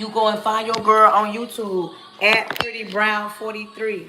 You go and find your girl on YouTube at Pretty Brown 43.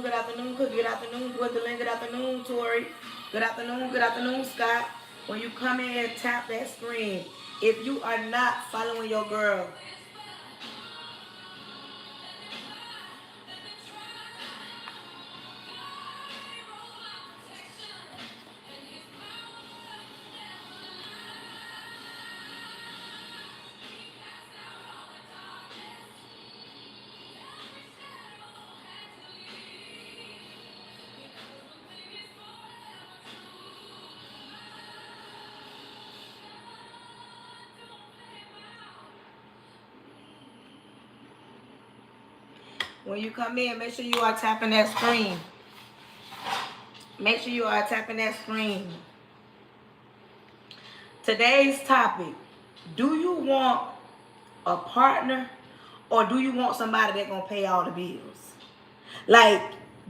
Good afternoon, Cookie. Good afternoon, Gwendolyn. Good afternoon, Tori. Good afternoon, Scott. When you come in, tap that screen. If you are not following your girl, when you come in, make sure you are tapping that screen. Make sure you are tapping that screen. Today's topic, do you want a partner or do you want somebody that's going to pay all the bills? Like,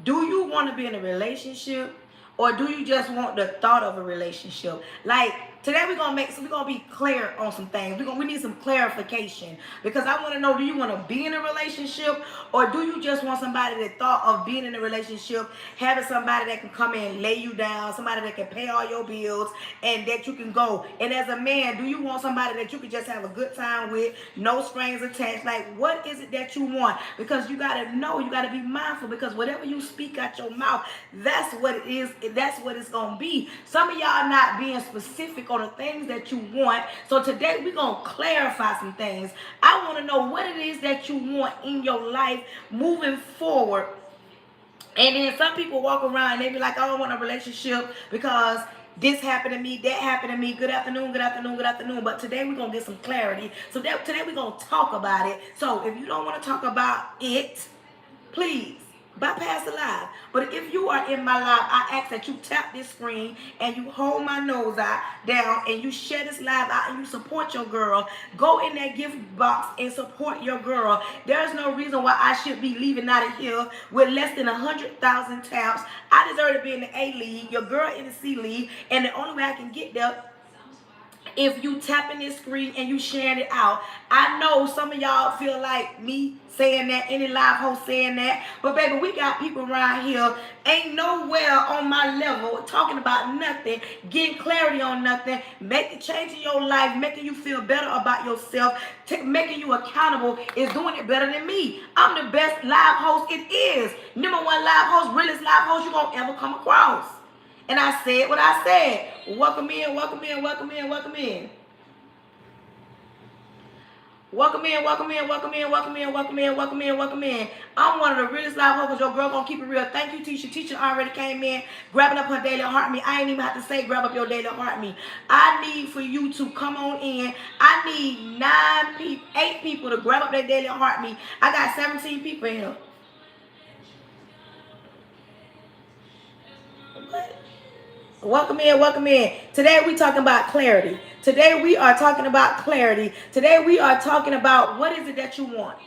do you want to be in a relationship or do you just want the thought of a relationship? Like, today we're gonna be clear on some things. We need some clarification because I want to know: do you want to be in a relationship, or do you just want somebody that thought of being in a relationship, having somebody that can come in and lay you down, somebody that can pay all your bills, and that you can go? And as a man, do you want somebody that you can just have a good time with, no strings attached? Like, what is it that you want? Because you gotta know, you gotta be mindful, because whatever you speak out your mouth, that's what it is. That's what it's gonna be. Some of y'all not being specific on the things that you want. So today we're going to clarify some things. I want to know what it is that you want in your life moving forward. And then some people walk around and they be like, I don't want a relationship because this happened to me, that happened to me. Good afternoon, good afternoon, good afternoon. But today we're going to get some clarity. So today we're going to talk about it. So if you don't want to talk about it, please bypass the live. But if you are in my live, I ask that you tap this screen and you hold my nose out down and you share this live out and you support your girl. Go in that gift box and support your girl. There's no reason why I should be leaving out of here with less than 100,000 taps. I deserve to be in the A league, your girl in the C league, and the only way I can get there if you tapping this screen and you sharing it out. I know some of y'all feel like me saying that, any live host saying that, but baby, we got people around here ain't nowhere on my level talking about nothing, getting clarity on nothing, making change in your life, making you feel better about yourself, making you accountable, is doing it better than me. I'm the best live host it is. #1 live host, realest live host you gonna ever come across. And I said what I said. Welcome in, welcome in, welcome in, welcome in. Welcome in, welcome in, welcome in, welcome in, welcome in, welcome in, welcome in. I'm one of the realest live hosts. Your girl gonna keep it real. Thank you, Tisha. Tisha already came in, grabbing up her daily heart me. I ain't even have to say grab up your daily heart me. I need for you to come on in. I need 8 people to grab up their daily heart me. I got 17 people in here. What? Welcome in, welcome in. Today we talking about clarity. Today we are talking about clarity. Today we are talking about what is it that you want.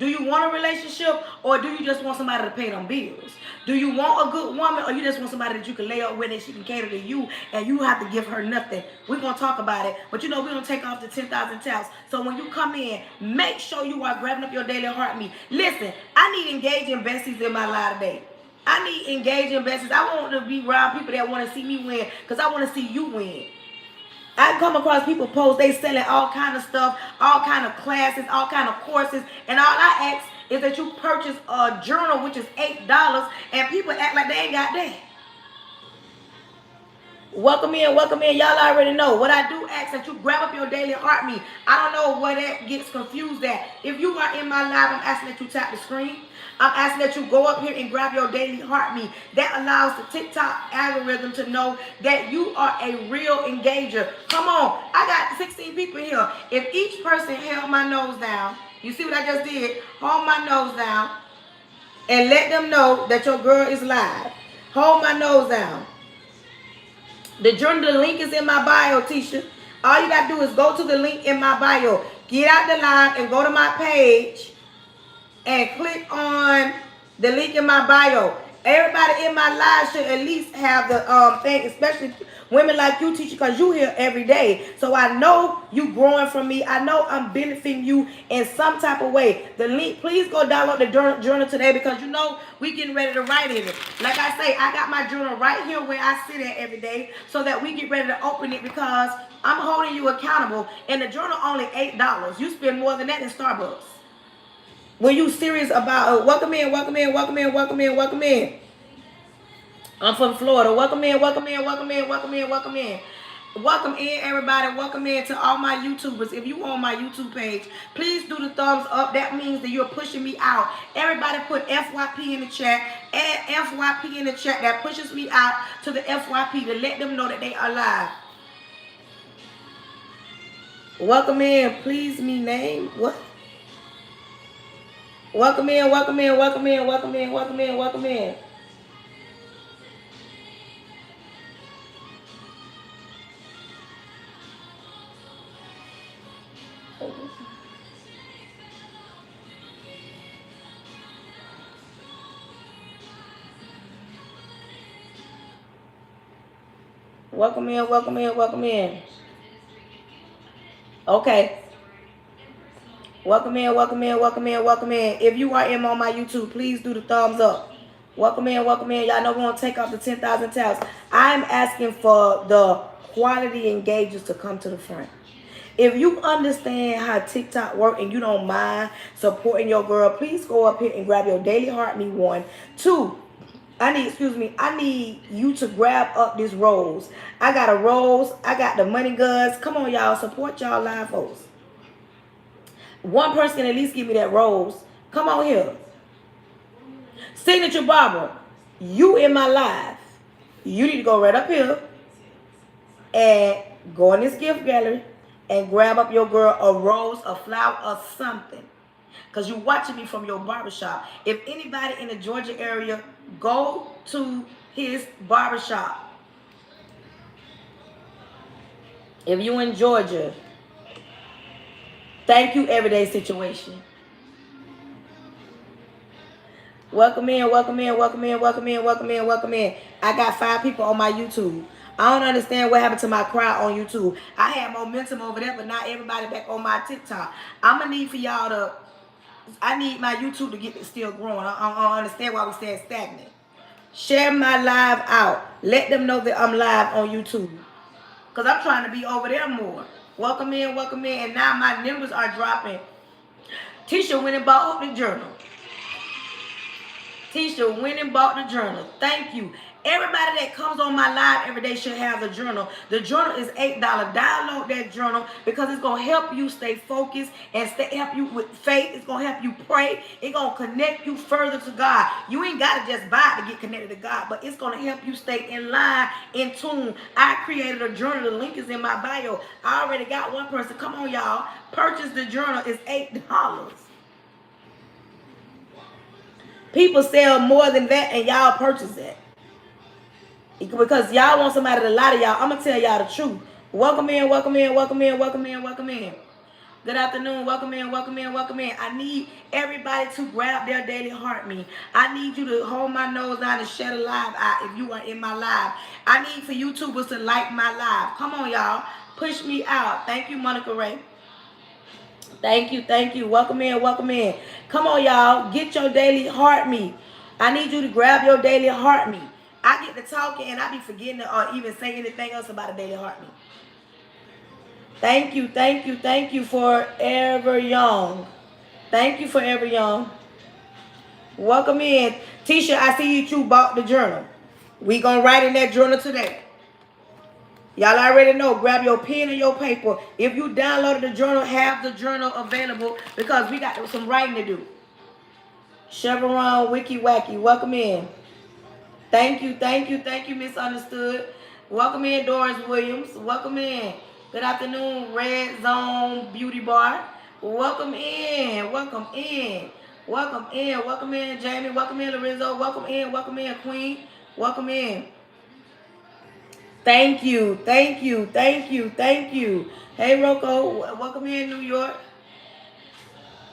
Do you want a relationship or do you just want somebody to pay them bills? Do you want a good woman or you just want somebody that you can lay up with and she can cater to you and you have to give her nothing? We're going to talk about it. But you know we're going to take off the 10,000 taps. So when you come in, make sure you are grabbing up your daily heart me. Listen, I need engaging besties in my life today. I need engaging besties. I want to be around people that want to see me win because I want to see you win. I come across people post, they selling all kind of stuff, all kind of classes, all kind of courses, and all I ask is that you purchase a journal, which is $8, and people act like they ain't got that. Welcome in, welcome in. Y'all already know. What I do ask that you grab up your daily heart me. I don't know where that gets confused at. If you are in my live, I'm asking that you tap the screen. I'm asking that you go up here and grab your daily heart me. That allows the TikTok algorithm to know that you are a real engager. Come on. I got 16 people here. If each person held my nose down, You see what I just did? Hold my nose down and let them know that your girl is live. Hold my nose down. The journal, the link is in my bio, Tisha. All you got to do is go to the link in my bio. Get out the live and go to my page and click on the link in my bio. Everybody in my live should at least have the thing, especially women like you, teacher, because you here every day. So I know you growing from me. I know I'm benefiting you in some type of way. The link, please go download the journal today, because you know we getting ready to write in it. Like I say, I got my journal right here where I sit at every day, so that we get ready to open it, because I'm holding you accountable. And the journal only $8. You spend more than that in Starbucks. When you serious about welcome in, welcome in, welcome in, welcome in, welcome in. I'm from Florida. Welcome in, welcome in, welcome in, welcome in, welcome in. Welcome in, everybody. Welcome in to all my YouTubers. If you on my YouTube page, please do the thumbs up. That means that you're pushing me out. Everybody put FYP in the chat. Add FYP in the chat. That pushes me out to the FYP to let them know that they are live. Welcome in. Please me name. What? Welcome in, welcome in, welcome in, welcome in, welcome in, welcome in. Welcome in, welcome in, welcome in. Okay. Welcome in, welcome in, welcome in, welcome in. If you are in on my YouTube, please do the thumbs up. Welcome in, welcome in. Y'all know we're going to take off the 10,000 tabs. I'm asking for the quality engagers to come to the front. If you understand how TikTok works and you don't mind supporting your girl, please go up here and grab your Daily Heart Me one. 2, I need you to grab up this rose. I got a rose. I got the money guns. Come on, y'all. Support y'all live folks. One person can at least give me that rose. Come on here. Signature Barbara, you in my live. You need to go right up here and go in this gift gallery and grab up your girl a rose, a flower, or something. Because you're watching me from your barbershop. If anybody in the Georgia area, go to his barbershop. If you in Georgia, thank you, Everyday Situation. Welcome in, welcome in, welcome in, welcome in, welcome in, welcome in. I got 5 people on my YouTube. I don't understand what happened to my crowd on YouTube. I had momentum over there, but not everybody back on my TikTok. I'm going to need for y'all to, I need my YouTube to get it still growing. I don't understand why we staying stagnant. Share my live out. Let them know that I'm live on YouTube. Because I'm trying to be over there more. Welcome in, welcome in. And now my numbers are dropping. Tisha went and bought the journal. Tisha went and bought the journal. Thank you. Everybody that comes on my live every day should have the journal. The journal is $8. Download that journal, because it's going to help you stay focused and help you with faith. It's going to help you pray. It's going to connect you further to God. You ain't got to just buy it to get connected to God, but it's going to help you stay in line, in tune. I created a journal. The link is in my bio. I already got one person. Come on, y'all. Purchase the journal. It's $8. People sell more than that, and y'all purchase it. Because y'all want somebody to lie to y'all. I'm going to tell y'all the truth. Welcome in, welcome in, welcome in, welcome in, welcome in. Good afternoon. Welcome in, welcome in, welcome in. I need everybody to grab their Daily Heart Me. I need you to hold my nose down and share the live out if you are in my live. I need for YouTubers to like my live. Come on, y'all. Push me out. Thank you, Monica Ray. Thank you, thank you. Welcome in, welcome in. Come on, y'all. Get your Daily Heart Me. I need you to grab your Daily Heart Me. I get to talking and I be forgetting to even say anything else about a Daily Heart Me. Thank you, thank you, thank you, Forever Young. Thank you, Forever Young. Welcome in. Tisha, I see you bought the journal. We gonna write in that journal today. Y'all already know, grab your pen and your paper. If you downloaded the journal, have the journal available, because we got some writing to do. Chevron Wiki Wacky, welcome in. Thank you, thank you, thank you, Misunderstood. Welcome in, Doris Williams. Welcome in. Good afternoon, Red Zone Beauty Bar. Welcome in. Welcome in. Welcome in. Welcome in, Jamie. Welcome in, Lorenzo. Welcome in. Welcome in, Queen. Welcome in. Thank you. Thank you. Thank you. Thank you. Hey, Rocco. Welcome in, New York.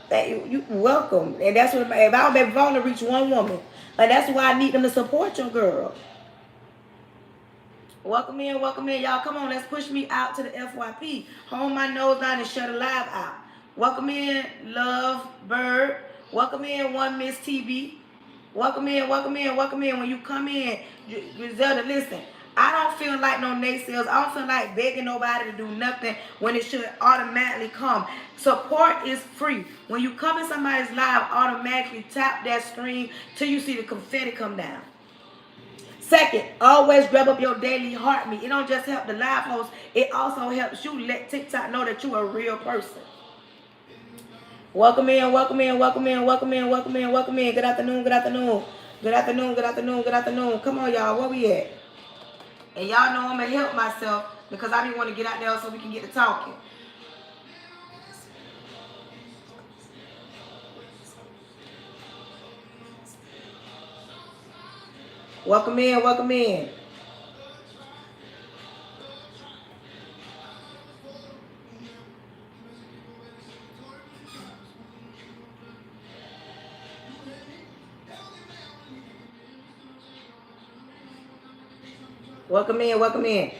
That you welcome. And that's what if I want to reach one woman. Like that's why I need them to support your girl. Welcome in, welcome in. Y'all come on, let's push me out to the FYP. Hold my nose down and shut a live out. Welcome in, Love Bird. Welcome in, One Miss TB. Welcome in, welcome in, welcome in. When you come in, Griselda, listen. I don't feel like no naysayers. I don't feel like begging nobody to do nothing when it should automatically come. Support is free. When you come in somebody's live, automatically tap that screen till you see the confetti come down. Second, always grab up your daily heartbeat. It don't just help the live host. It also helps you let TikTok know that you are a real person. Welcome in, welcome in, welcome in, welcome in, welcome in, welcome in. Good afternoon, good afternoon. Good afternoon, good afternoon, good afternoon. Come on, y'all. Where we at? And y'all know I'm going to help myself because I didn't want to get out there so we can get to talking. Welcome in, welcome in. Welcome in, welcome in.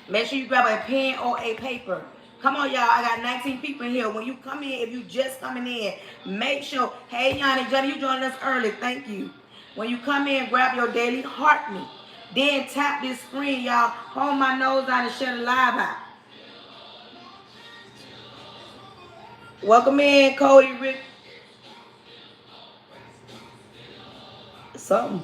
Make sure you grab a pen or a paper. Come on, y'all. I got 19 people in here. When you come in, if you just coming in, make sure, hey, Yanni, Johnny, you joining us early. Thank you. When you come in, grab your daily heartbeat. Then tap this screen, y'all. Hold my nose down and shut the live out. Welcome in, Cody, Rick. Something.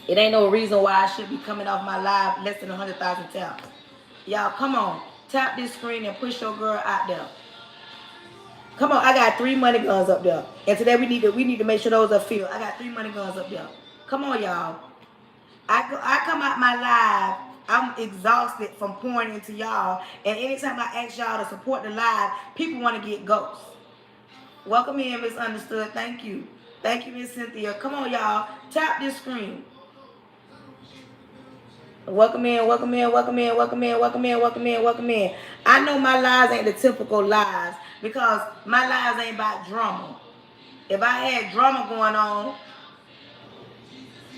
It ain't no reason why I should be coming off my live less than 100,000 taps. Y'all, come on. Tap this screen and push your girl out there. Come on, I got 3 money guns up there. And today we need to make sure those are filled. I got 3 money guns up there. Come on, y'all. I come out my live. I'm exhausted from pouring into y'all. And anytime I ask y'all to support the live, people want to get ghosts. Welcome in, Misunderstood. Thank you. Thank you, Miss Cynthia. Come on, y'all. Tap this screen. Welcome in, welcome in, welcome in, welcome in, welcome in, welcome in, welcome in. I know my lives ain't the typical lives because my lives ain't about drama. If I had drama going on,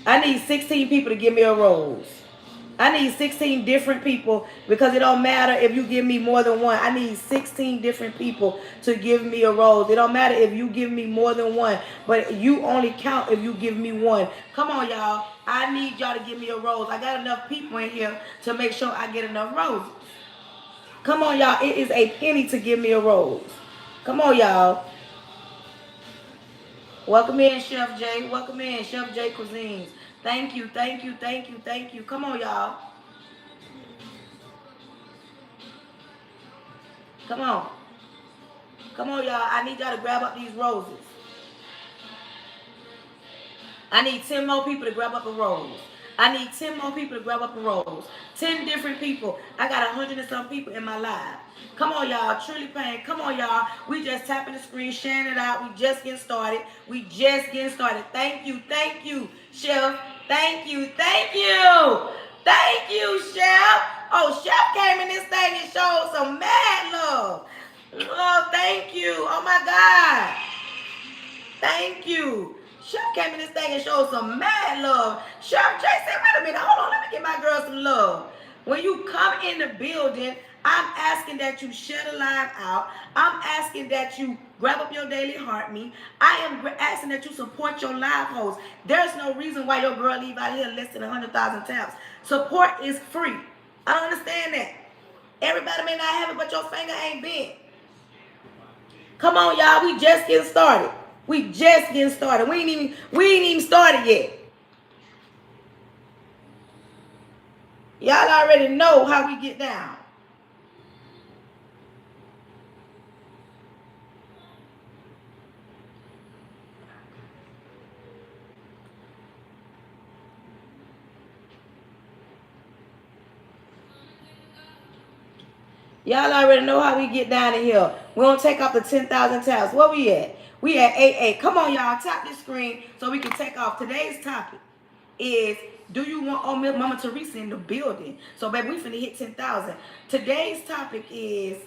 I need 16 people to give me a rose. I need 16 different people because it don't matter if you give me more than one. I need 16 different people to give me a rose. It don't matter if you give me more than one, but you only count if you give me one. Come on, y'all. I need y'all to give me a rose. I got enough people in here to make sure I get enough roses. Come on, y'all. It is a penny to give me a rose. Come on, y'all. Welcome in, Chef J. Welcome in, Chef J Cuisines. Thank you, thank you, thank you, thank you. Come on, y'all. Come on. Come on, y'all. I need y'all to grab up these roses. I need 10 more people to grab up a rose. I need 10 more people to grab up a rose. 10 different people. I got 100 and some people in my live. Come on, y'all. Truly Pain. Come on, y'all. We just tapping the screen, sharing it out. We just getting started. We just getting started. Thank you. Thank you, Chef. Thank you. Thank you. Thank you, Chef. Oh, Chef came in this thing and showed some mad love. Love, thank you. Oh, my God. Thank you. Chef came in this thing and showed some mad love. Chef Jay said, wait a minute, hold on, let me give my girl some love. When you come in the building, I'm asking that you share the live out. I'm asking that you grab up your daily heartbeat. I am asking that you support your live host. There's no reason why your girl leave out here less than 100,000 taps. Support is free. I don't understand that. Everybody may not have it, but your finger ain't bent. Come on, y'all. We just getting started. We just getting started. We ain't even started yet. Y'all already know how we get down. Y'all already know how we get down in here. We don't take off the 10,000 tabs. Where we at? We at 8-8. Come on, y'all. Tap this screen so we can take off. Today's topic is, do you want, oh, Mama Teresa in the building. So, baby, we finna hit 10,000. Today's topic is,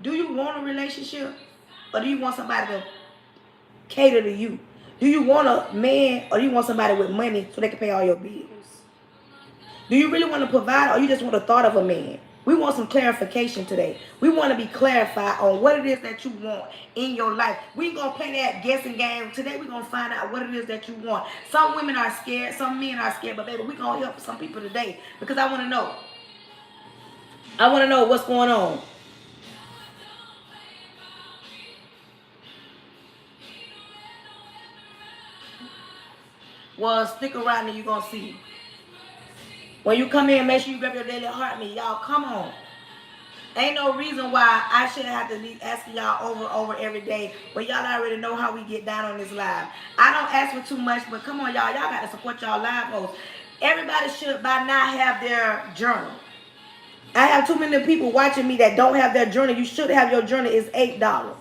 do you want a relationship or do you want somebody to cater to you? Do you want a man or do you want somebody with money so they can pay all your bills? Do you really want to provide or you just want the thought of a man? We want some clarification today. We want to be clarified on what it is that you want in your life. We ain't going to play that guessing game. Today we're going to find out what it is that you want. Some women are scared. Some men are scared. But baby, we're going to help some people today because I want to know. I want to know what's going on. Well, stick around and you're going to see. When you come in, make sure you grab your daily heart meat. Y'all, come on. Ain't no reason why I shouldn't have to be asking y'all over and over every day. But y'all already know how we get down on this live. I don't ask for too much, but come on, y'all. Y'all got to support y'all live hosts. Everybody should by now have their journal. I have too many people watching me that don't have their journal. You should have your journal. It's $8.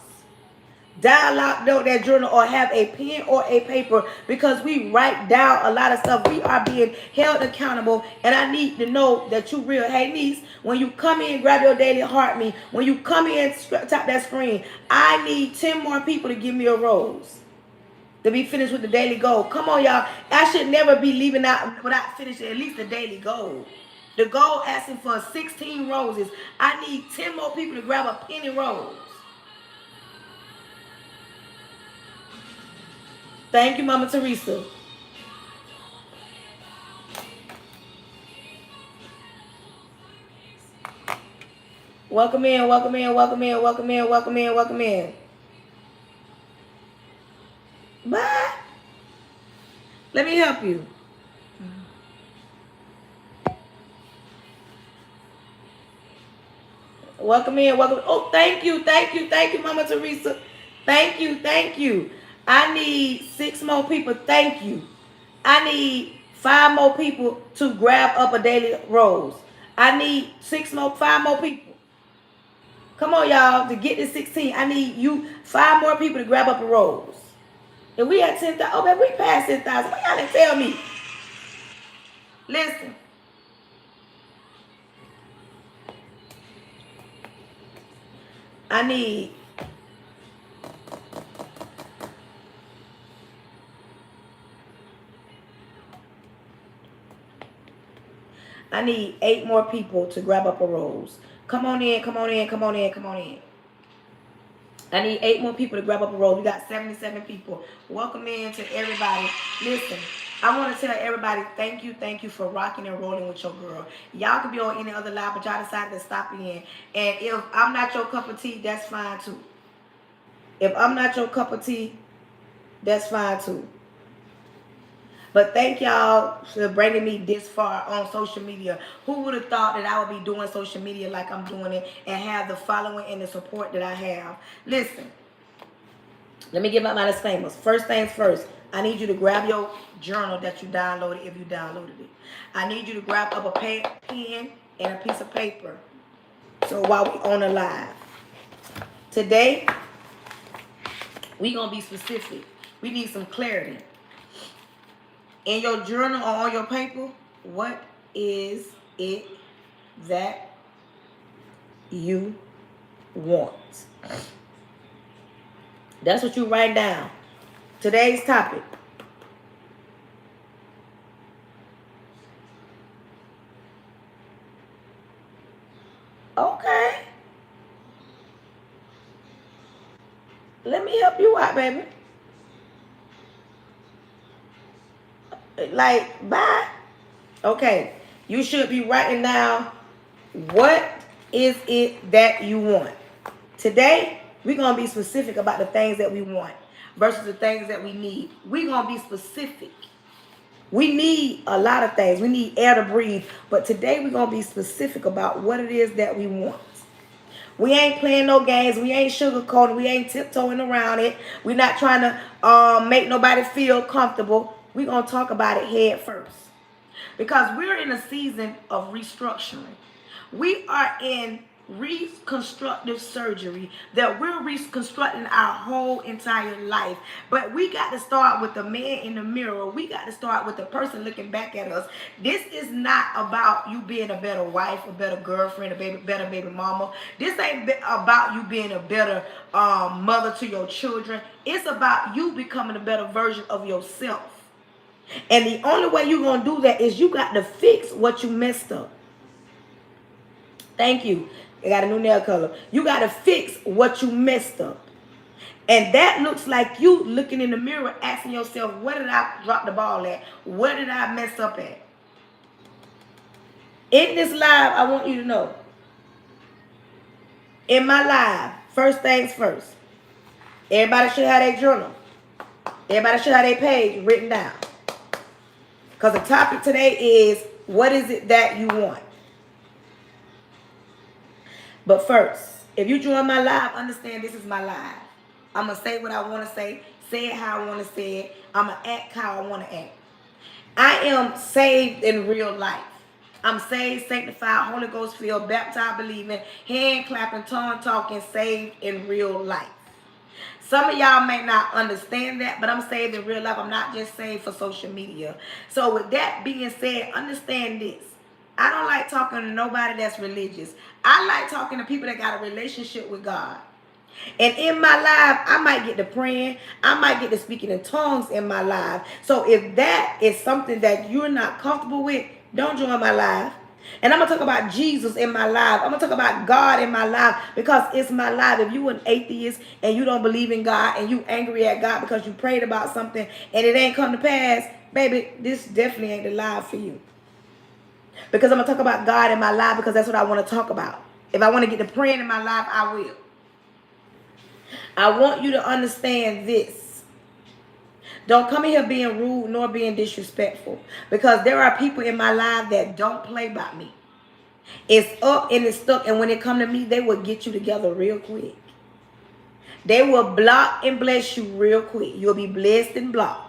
Dialogue that journal or have a pen or a paper because we write down a lot of stuff. We are being held accountable, and I need to know that you real. Hey, niece, when you come in, grab your daily heart me. When you come in, tap that screen. I need 10 more people to give me a rose to be finished with the daily goal. Come on, y'all. I should never be leaving out without finishing at least the daily goal. The goal asking for 16 roses. I need 10 more people to grab a penny rose. Thank you, Mama Teresa. Welcome in, welcome in, welcome in, welcome in, welcome in, welcome in. Bye. Let me help you. Welcome in, welcome. Oh, thank you, thank you, thank you, Mama Teresa. Thank you, thank you. I need 6 more people. Thank you. I need 5 more people to grab up a daily rose. I need 5 more people. Come on, y'all, to get to 16. I need you 5 more people to grab up a rose. If we had 10,000, oh man, we passed 10,000. Why y'all didn't tell me? Listen. I need I need 8 more people to grab up a rose. Come on in, come on in, come on in, come on in. I need 8 more people to grab up a rose. We got 77 people. Welcome in to everybody. Listen, I want to tell everybody thank you for rocking and rolling with your girl. Y'all could be on any other live, but y'all decided to stop in. And if I'm not your cup of tea, that's fine too. If I'm not your cup of tea, that's fine too. But thank y'all for bringing me this far on social media. Who would have thought that I would be doing social media like I'm doing it and have the following and the support that I have? Listen, let me give out my disclaimers. First things first, I need you to grab your journal that you downloaded if you downloaded it. I need you to grab up a pen and a piece of paper. So while we on the live. Today, we going to be specific. We need some clarity. In your journal or on your paper, what is it that you want? That's what you write down. Today's topic. Okay. Let me help you out, baby. Like, bye. Okay. You should be writing down what is it that you want. Today, we're going to be specific about the things that we want versus the things that we need. We're going to be specific. We need a lot of things. We need air to breathe. But today, we're going to be specific about what it is that we want. We ain't playing no games. We ain't sugarcoating. We ain't tiptoeing around it. We're not trying to make nobody feel comfortable. We're going to talk about it head first. Because we're in a season of restructuring. We are in reconstructive surgery, that we're reconstructing our whole entire life. But we got to start with the man in the mirror. We got to start with the person looking back at us. This is not about you being a better wife, a better girlfriend, better baby mama. This ain't about you being a better mother to your children. It's about you becoming a better version of yourself. And the only way you're going to do that is you got to fix what you messed up. Thank you. I got a new nail color. You got to fix what you messed up. And that looks like you looking in the mirror, asking yourself, where did I drop the ball at? Where did I mess up at? In this live, I want you to know, in my live, first things first, everybody should have their journal. Everybody should have their page written down. Because the topic today is, what is it that you want? But first, if you join my live, understand this is my live. I'm going to say what I want to say it how I want to say it. I'm going to act how I want to act. I am saved in real life. I'm saved, sanctified, Holy Ghost filled, baptized, believing, hand clapping, tongue talking, saved in real life. Some of y'all may not understand that, but I'm saved in real life. I'm not just saved for social media. So with that being said, understand this. I don't like talking to nobody that's religious. I like talking to people that got a relationship with God. And in my life, I might get to praying. I might get to speaking in tongues in my life. So if that is something that you're not comfortable with, don't join my life. And I'm going to talk about Jesus in my life. I'm going to talk about God in my life because it's my life. If you an atheist and you don't believe in God and you angry at God because you prayed about something and it ain't come to pass, baby, this definitely ain't the life for you. Because I'm going to talk about God in my life because that's what I want to talk about. If I want to get to praying in my life, I will. I want you to understand this. Don't come in here being rude nor being disrespectful. Because there are people in my life that don't play by me. It's up and it's stuck. And when it come to me, they will get you together real quick. They will block and bless you real quick. You'll be blessed and blocked.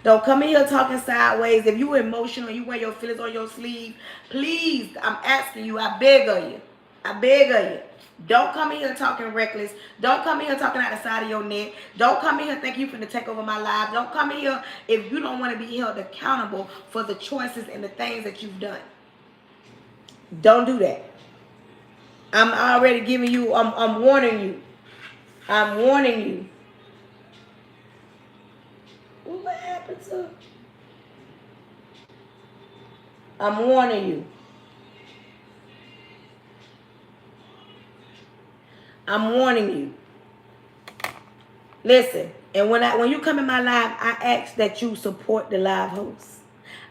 Don't come in here talking sideways. If you emotional, you wear your feelings on your sleeve, please, I'm asking you, I beg of you. I beg of you. Don't come in here talking reckless. Don't come in here talking out the side of your neck. Don't come in here thinking you're finna take over my life. Don't come in here if you don't want to be held accountable for the choices and the things that you've done. Don't do that. I'm already giving you, I'm warning you. I'm warning you. What happened to? I'm warning you. I'm warning you. Listen, and when you come in my live, I ask that you support the live host.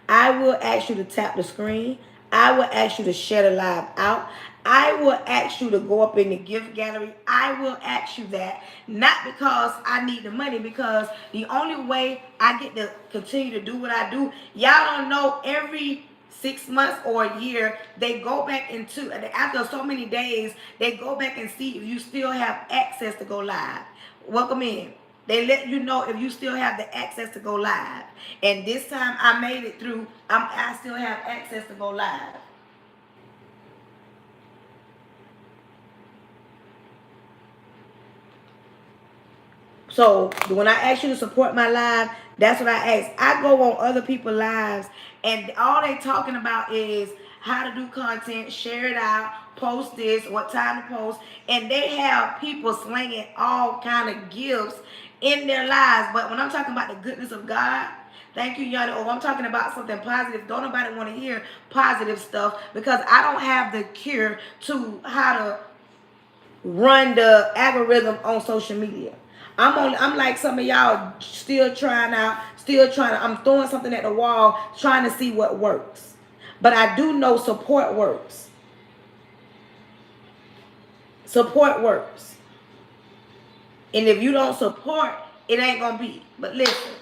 I will ask you to tap the screen. I will ask you to share the live out. I will ask you to go up in the gift gallery. I will ask you that, not because I need the money, because the only way I get to continue to do what I do, y'all don't know, every 6 months or a year, they go back into, after so many days, they go back and see if you still have access to go live. Welcome in. They let you know if you still have the access to go live. And this time I made it through. I still have access to go live. So when I ask you to support my live, that's what I ask. I go on other people's lives and all they talking about is how to do content, share it out, post this, what time to post. And they have people slinging all kind of gifts in their lives. But when I'm talking about the goodness of God, thank you, Yana. Oh, I'm talking about something positive. Don't nobody want to hear positive stuff because I don't have the cure to how to run the algorithm on social media. I'm like some of y'all still trying out, I'm throwing something at the wall, trying to see what works. But I do know support works. Support works. And if you don't support, it ain't gonna be. But listen.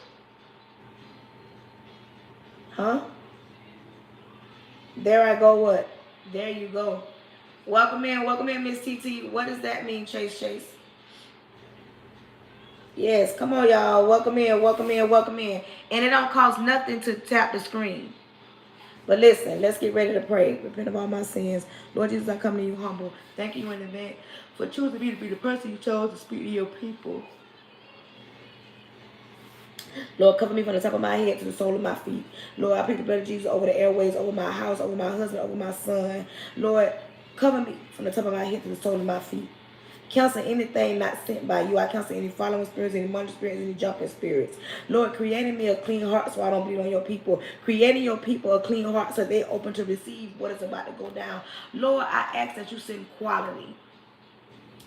Huh? There I go, what? There you go. Welcome in, Miss TT. What does that mean, Chase? Yes, come on, y'all. Welcome in. And it don't cost nothing to tap the screen. But listen, let's get ready to pray. Repent of all my sins. Lord Jesus, I come to you humble. Thank you in advance for choosing me to be the person you chose to speak to your people. Lord, cover me from the top of my head to the sole of my feet. Lord, I plead the blood of Jesus over the airways, over my house, over my husband, over my son. Lord, cover me from the top of my head to the sole of my feet. Cancel anything not sent by you. I cancel any following spirits, any money spirits, any jumping spirits. Lord, creating me a clean heart so I don't bleed on your people. Creating your people a clean heart so they're open to receive what is about to go down. Lord, I ask that you send quality.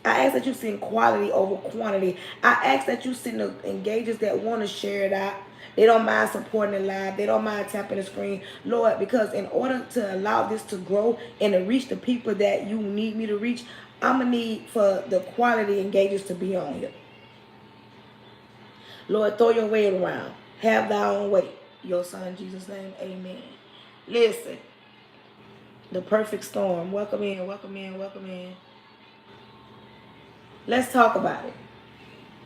I ask that you send quality over quantity. I ask that you send the engagers that want to share it out. They don't mind supporting it live. They don't mind tapping the screen. Lord, because in order to allow this to grow and to reach the people that you need me to reach, I'm going to need for the quality engagers to be on here. Lord, throw your weight around. Have thy own way. Your son, Jesus' name, amen. Listen, the perfect storm. Welcome in, welcome in, welcome in. Let's talk about it.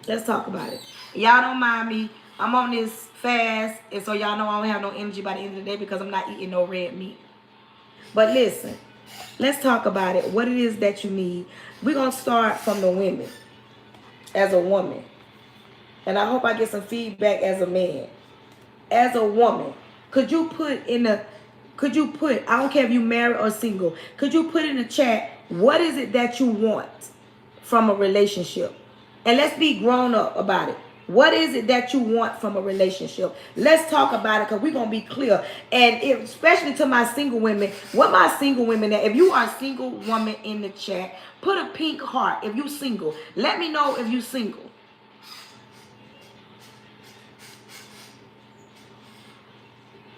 Let's talk about it. Y'all don't mind me. I'm on this fast, and so y'all know I don't have no energy by the end of the day because I'm not eating no red meat. But listen, let's talk about it. What it is that you need. We're going to start from the women. As a woman. And I hope I get some feedback as a man. As a woman, could you put, I don't care if you married or single, could you put in the chat, what is it that you want from a relationship? And let's be grown up about it. What is it that you want from a relationship? Let's talk about it because we're going to be clear. And especially to my single women, what my single women, if you are a single woman in the chat, put a pink heart if you're single. Let me know if you're single.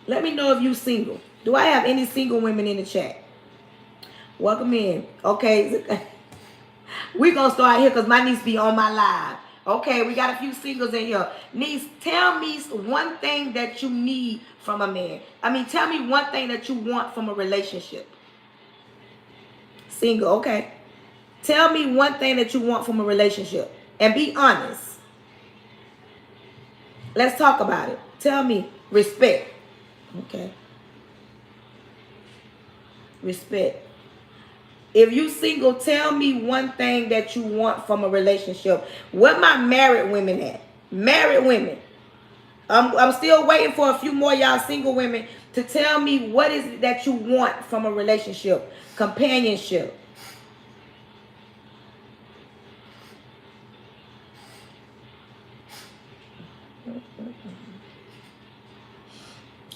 Let me know if you're single. Do I have any single women in the chat? Welcome in. Okay. We're going to start here because my niece be on my live. Okay, we got a few singles in here. Niece, tell me one thing that you need from a man. Tell me one thing that you want from a relationship. Single, okay. Tell me one thing that you want from a relationship. And be honest. Let's talk about it. Tell me respect. Okay. Respect. If you single, tell me one thing that you want from a relationship. What my married women at? Married women. I'm still waiting for a few more y'all single women to tell me what is it that you want from a relationship. Companionship.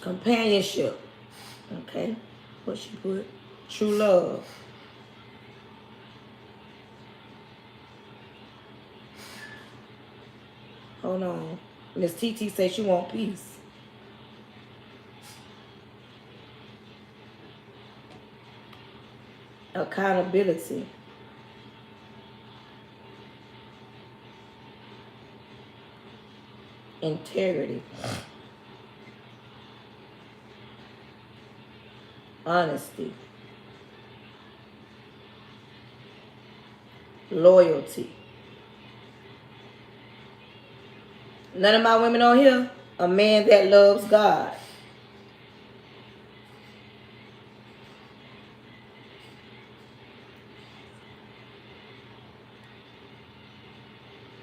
Companionship. Okay. What she put? True love. Hold on. Miss TT says she want peace. Accountability. Integrity. Honesty. Loyalty. None of my women on here, a man that loves God.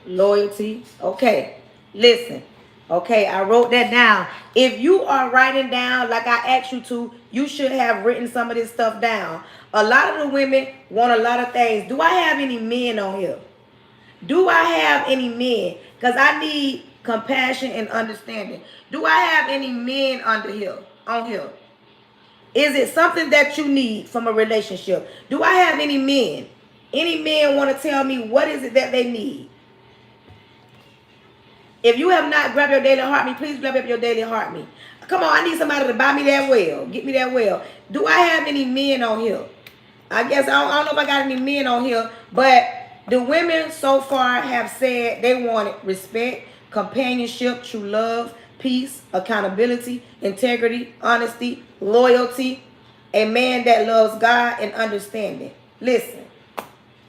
Loyalty. Okay, listen. Okay, I wrote that down. If you are writing down like I asked you to, you should have written some of this stuff down. A lot of the women want a lot of things. Do I have any men on here? Do I have any men? Because I need compassion and understanding. Do I have any men on here? Is it something that you need from a relationship? Do I have any men? Any men want to tell me what is it that they need? If you have not grabbed your daily heart me, please grab up your daily heart me. Come on, I need somebody to buy me that well. Get me that well. Do I have any men on here? I guess I don't know if I got any men on here, but the women so far have said they wanted respect, companionship, true love, peace, accountability, integrity, honesty, loyalty, a man that loves God and understanding. Listen.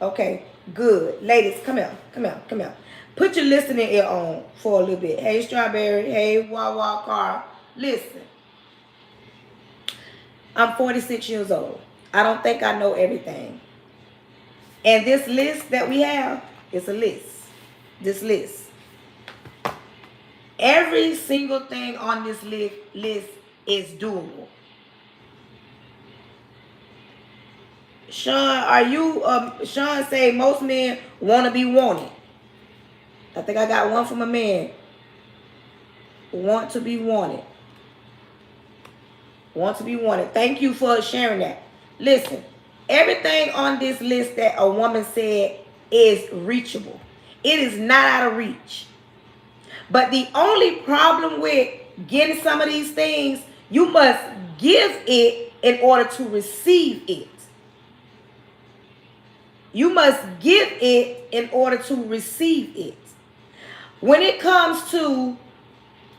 Okay, good. Ladies, come here. Put your listening ear on for a little bit. Hey, Strawberry. Hey, Wawa Car. Listen. I'm 46 years old. I don't think I know everything. And this list that we have is a list. This list. Every single thing on this list is doable. Sean, are you, Sean say most men want to be wanted. I think I got one from a man. Want to be wanted. Want to be wanted. Thank you for sharing that. Listen, everything on this list that a woman said is reachable. It is not out of reach. But the only problem with getting some of these things, you must give it in order to receive it. You must give it in order to receive it. When it comes to,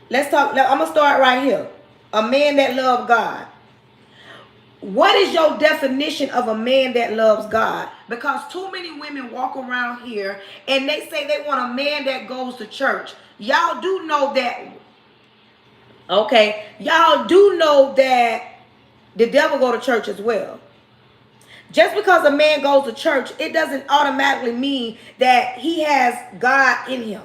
let's talk, I'm going to start right here. A man that loves God. What is your definition of a man that loves God? Because too many women walk around here and they say they want a man that goes to church. Y'all do know that, okay, y'all do know that the devil go to church as well. Just because a man goes to church, it doesn't automatically mean that he has God in him.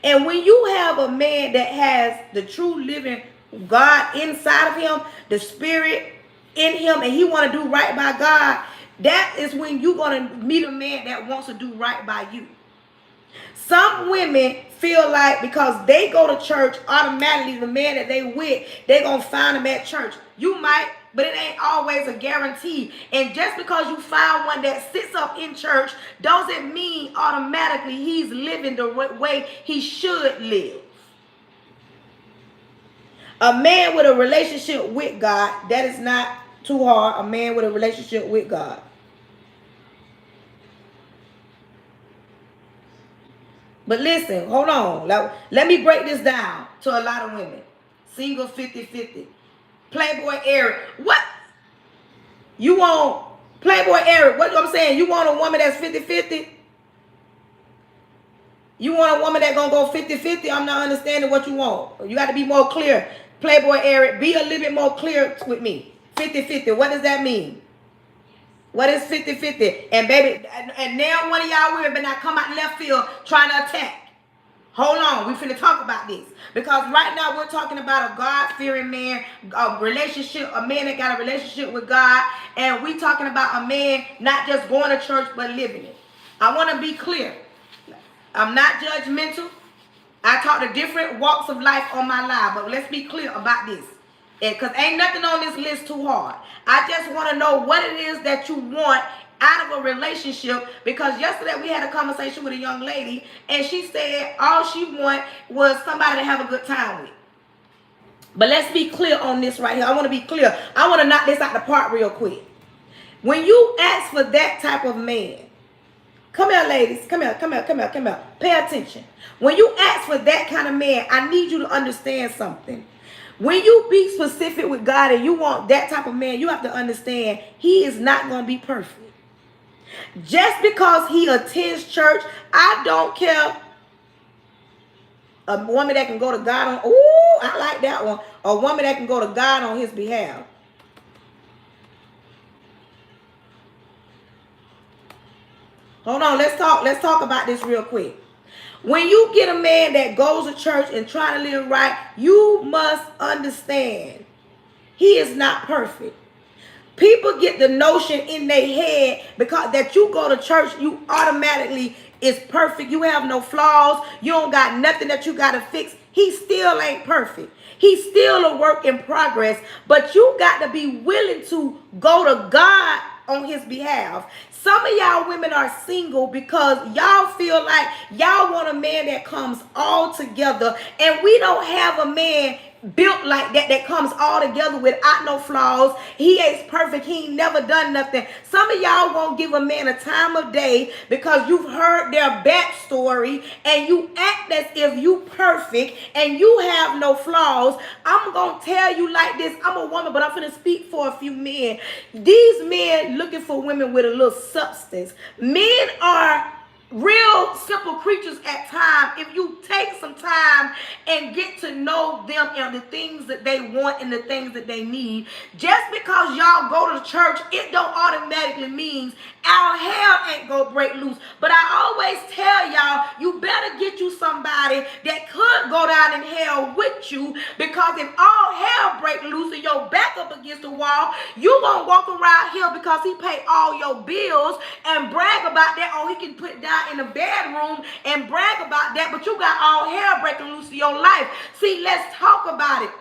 And when you have a man that has the true living God inside of him, the spirit in him, and he want to do right by God, that is when you're going to meet a man that wants to do right by you. Some women feel like because they go to church, automatically the man that they with, they're going to find him at church. You might, but it ain't always a guarantee. And just because you find one that sits up in church doesn't mean automatically he's living the way he should live. A man with a relationship with God, that is not too hard. A man with a relationship with God. But listen, hold on. Let me break this down to a lot of women. Single 50-50. Playboy Eric. What? You want Playboy Eric? What I'm saying? You want a woman that's 50-50? You want a woman that's going to go 50-50? I'm not understanding what you want. You got to be more clear. Playboy Eric, be a little bit more clear with me. 50-50. What does that mean? What is 50-50? And baby, and now one of y'all women better not come out left field trying to attack. Hold on, we finna talk about this. Because right now we're talking about a God-fearing man, a relationship, a man that got a relationship with God. And we talking about a man not just going to church, but living it. I want to be clear. I'm not judgmental. I talk to different walks of life on my live, but let's be clear about this. Because ain't nothing on this list too hard. I just want to know what it is that you want out of a relationship. Because yesterday we had a conversation with a young lady, and she said all she want was somebody to have a good time with. But let's be clear on this right here. I want to be clear. I want to knock this out the park real quick. When you ask for that type of man, come here, ladies. Come here. Pay attention. When you ask for that kind of man, I need you to understand something. When you be specific with God and you want that type of man, you have to understand he is not going to be perfect. Just because he attends church, I don't care. A woman that can go to God on, ooh, I like that one. A woman that can go to God on his behalf. Hold on, let's talk about this real quick. When you get a man that goes to church and try to live right, you must understand he is not perfect. People get the notion in their head because that you go to church, you automatically is perfect. You have no flaws. You don't got nothing that you got to fix. He still ain't perfect. He's still a work in progress, but you got to be willing to go to God on his behalf. Some of y'all women are single because y'all feel like y'all want a man that comes all together, and we don't have a man built like that comes all together without no flaws. He ain't perfect. He ain't never done nothing. Some of y'all won't give a man a time of day because you've heard their backstory and you act as if you perfect and you have no flaws. I'm gonna tell you like this. I'm a woman, but I'm gonna speak for a few men. These men looking for women with a little substance. Men are real simple creatures at times, if you take some time and get to know them and the things that they want and the things that they need. Just because y'all go to church, it don't automatically means our hell ain't gonna break loose. But I always tell y'all, you better get you somebody that could go down in hell with you, because if all hell break loose and your back up against the wall, you gonna walk around here because he paid all your bills and brag about that, or he can put down in the bedroom and brag about that, but you got all hell breaking loose in your life. See, let's talk about it.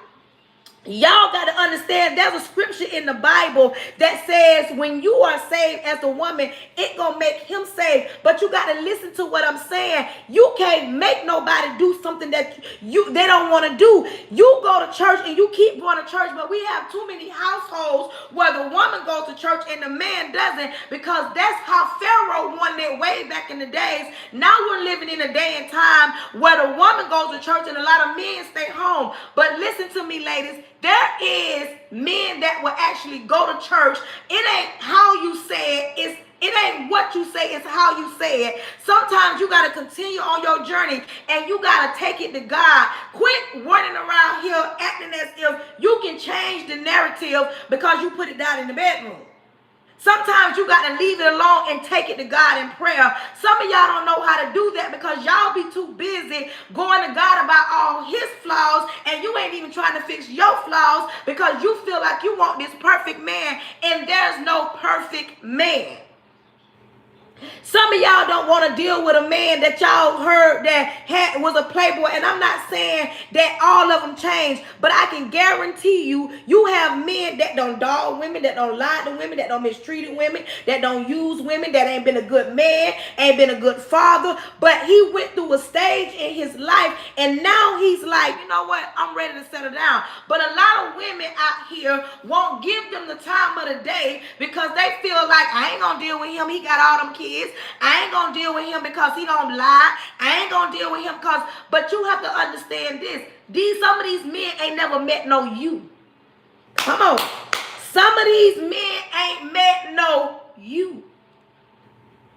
Y'all got to understand, there's a scripture in the Bible that says when you are saved as a woman, it gonna make him saved. But you got to listen to what I'm saying. You can't make nobody do something that they don't want to do. You go to church and you keep going to church, but we have too many households where the woman goes to church and the man doesn't, because that's how Pharaoh wanted it way back in the days. Now we're living in a day and time where the woman goes to church and a lot of men stay home. But listen to me, ladies. There is men that will actually go to church. It ain't how you say it. It ain't what you say, it's how you say it. Sometimes you got to continue on your journey and you got to take it to God. Quit running around here acting as if you can change the narrative because you put it down in the bedroom. Sometimes you got to leave it alone and take it to God in prayer. Some of y'all don't know how to do that because y'all be too busy going to God about all his flaws, and you ain't even trying to fix your flaws because you feel like you want this perfect man, and there's no perfect man. Some of y'all don't want to deal with a man that y'all heard that was a playboy, and I'm not saying that all of them changed, but I can guarantee you, you have men that don't dog women, that don't lie to women, that don't mistreat women, that don't use women, that ain't been a good man, ain't been a good father, but he went through a stage in his life, and now he's like, you know what, I'm ready to settle down. But a lot of women out here won't give them the time of the day because they feel like, I ain't gonna deal with him, he got all them kids. I ain't gonna deal with him because he don't lie. I ain't gonna deal with him because, but you have to understand this. Some of these men ain't never met no you. Come on. Some of these men ain't met no you.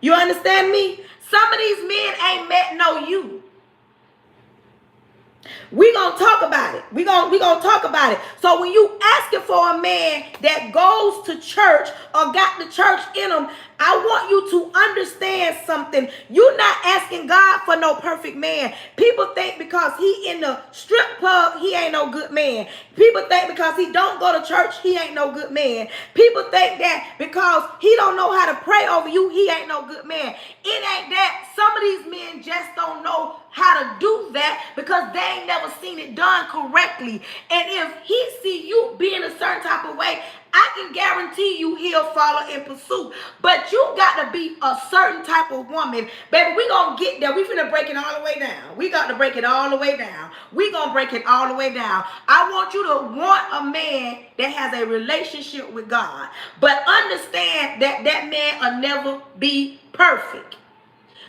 You understand me? Some of these men ain't met no you. We gonna talk about it. We gonna talk about it. So when you asking for a man that goes to church or got the church in him, I want you to understand something. You're not asking God for no perfect man. People think because he in the strip club, he ain't no good man. People think because he don't go to church, he ain't no good man. People think that because he don't know how to pray over you, he ain't no good man. It ain't that. Some of these men just don't know how to do that because they ain't never seen it done correctly. And if he see you being a certain type of way, I can guarantee you he'll follow in pursuit. But you got to be a certain type of woman. Baby, we going to get there. We finna break it all the way down. We got to break it all the way down. We going to break it all the way down. I want you to want a man that has a relationship with God. But understand that that man will never be perfect.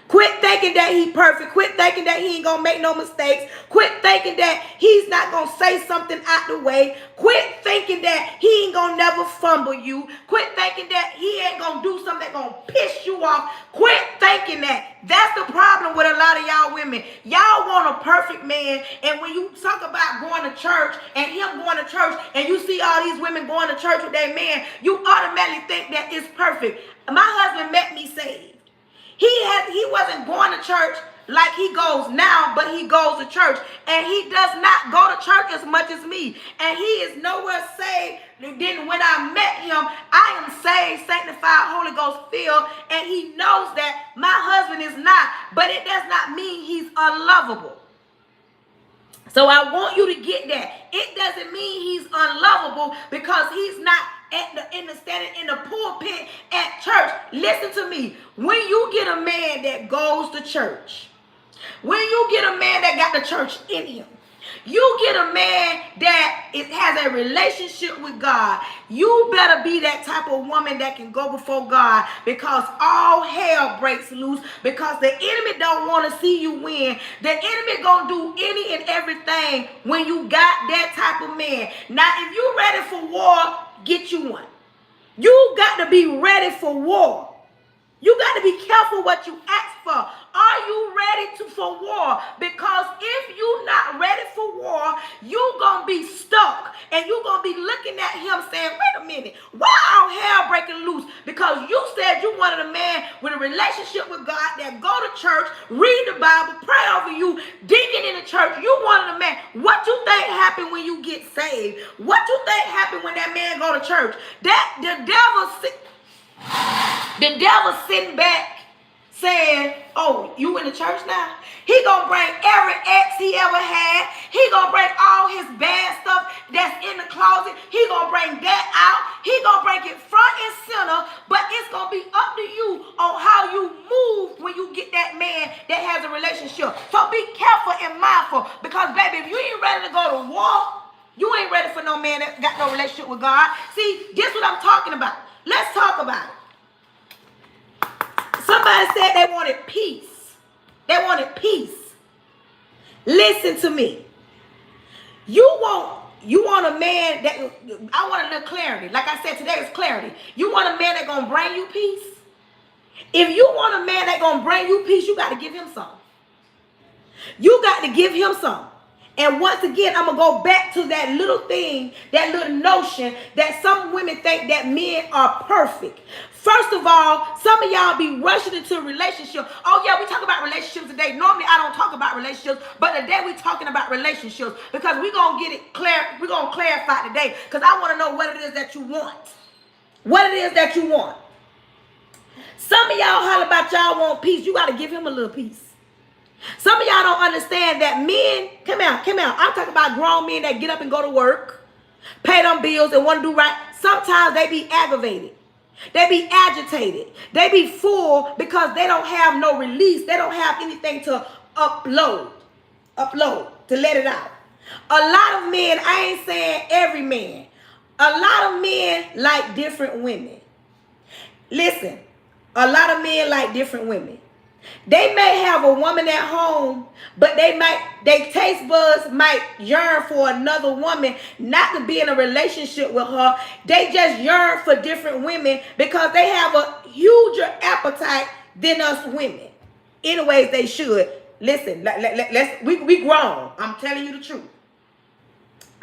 Quit thinking that he perfect. Quit thinking that he ain't going to make no mistakes. Quit thinking that he's not going to say something out the way. Quit thinking that he ain't going to never fumble you. Quit thinking that he ain't going to do something that's going to piss you off. Quit thinking that. That's the problem with a lot of y'all women. Y'all want a perfect man, and when you talk about going to church and him going to church and you see all these women going to church with their man, you automatically think that it's perfect. My husband met me saved. He wasn't going to church like he goes now, but he goes to church. And he does not go to church as much as me. And he is nowhere saved. Then when I met him, I am saved, sanctified, Holy Ghost filled. And he knows that my husband is not. But it does not mean he's unlovable. So I want you to get that. It doesn't mean he's unlovable because he's not standing in the pulpit at church. Listen to me. When you get a man that goes to church, when you get a man that got the church in him, you get a man that has a relationship with God, you better be that type of woman that can go before God, because all hell breaks loose, because the enemy don't want to see you win. The enemy gonna do any and everything when you got that type of man. Now, if you ready for war, get you one. You got to be ready for war. You got to be careful what you ask for. Are you ready for war? Because if you're not ready for war, you're going to be stuck. And you're going to be looking at him saying, wait a minute, why all hell breaking loose? Because you said you wanted a man with a relationship with God that go to church, read the Bible, pray over you, deacon in the church. You wanted a man. What you think happened when you get saved? What you think happened when that man go to church? That the devil sitting back saying, oh, you in the church now? He gonna bring every ex he ever had. He gonna bring all his bad stuff that's in the closet. He gonna bring that out. He gonna bring it front and center. But it's gonna be up to you on how you move when you get that man that has a relationship. So be careful and mindful, because baby, if you ain't ready to go to war, you ain't ready for no man that got no relationship with God. See, this what I'm talking about. Let's talk about it. Somebody said they wanted peace. They wanted peace. Listen to me. You want a man that, I want a little clarity. Like I said, today is clarity. You want a man that's going to bring you peace? If you want a man that's going to bring you peace, you got to give him some. You got to give him some. And once again, I'm going to go back to that little thing, that little notion that some women think that men are perfect. First of all, some of y'all be rushing into a relationship. Oh, yeah, we talk about relationships today. Normally, I don't talk about relationships, but today we talking about relationships because we're going to get it clear. We're going to clarify today because I want to know what it is that you want. What it is that you want. Some of y'all holler about y'all want peace. You got to give him a little peace. Some of y'all don't understand that men, come out. I'm talking about grown men that get up and go to work, pay them bills and want to do right. Sometimes they be aggravated. They be agitated. They be full because they don't have no release. They don't have anything to upload, to let it out. A lot of men, I ain't saying every man, a lot of men like different women. Listen, a lot of men like different women. They may have a woman at home, but their taste buds might yearn for another woman, not to be in a relationship with her. They just yearn for different women because they have a huger appetite than us women. Anyways, they should. Listen, we grown. I'm telling you the truth.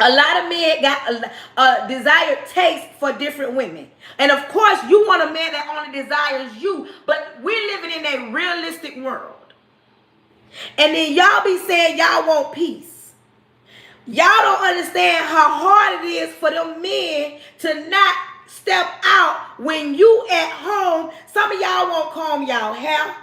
A lot of men got a desired taste for different women. And of course, you want a man that only desires you. But we're living in a realistic world. And then y'all be saying y'all want peace. Y'all don't understand how hard it is for them men to not step out when you at home. Some of y'all won't comb y'all hair.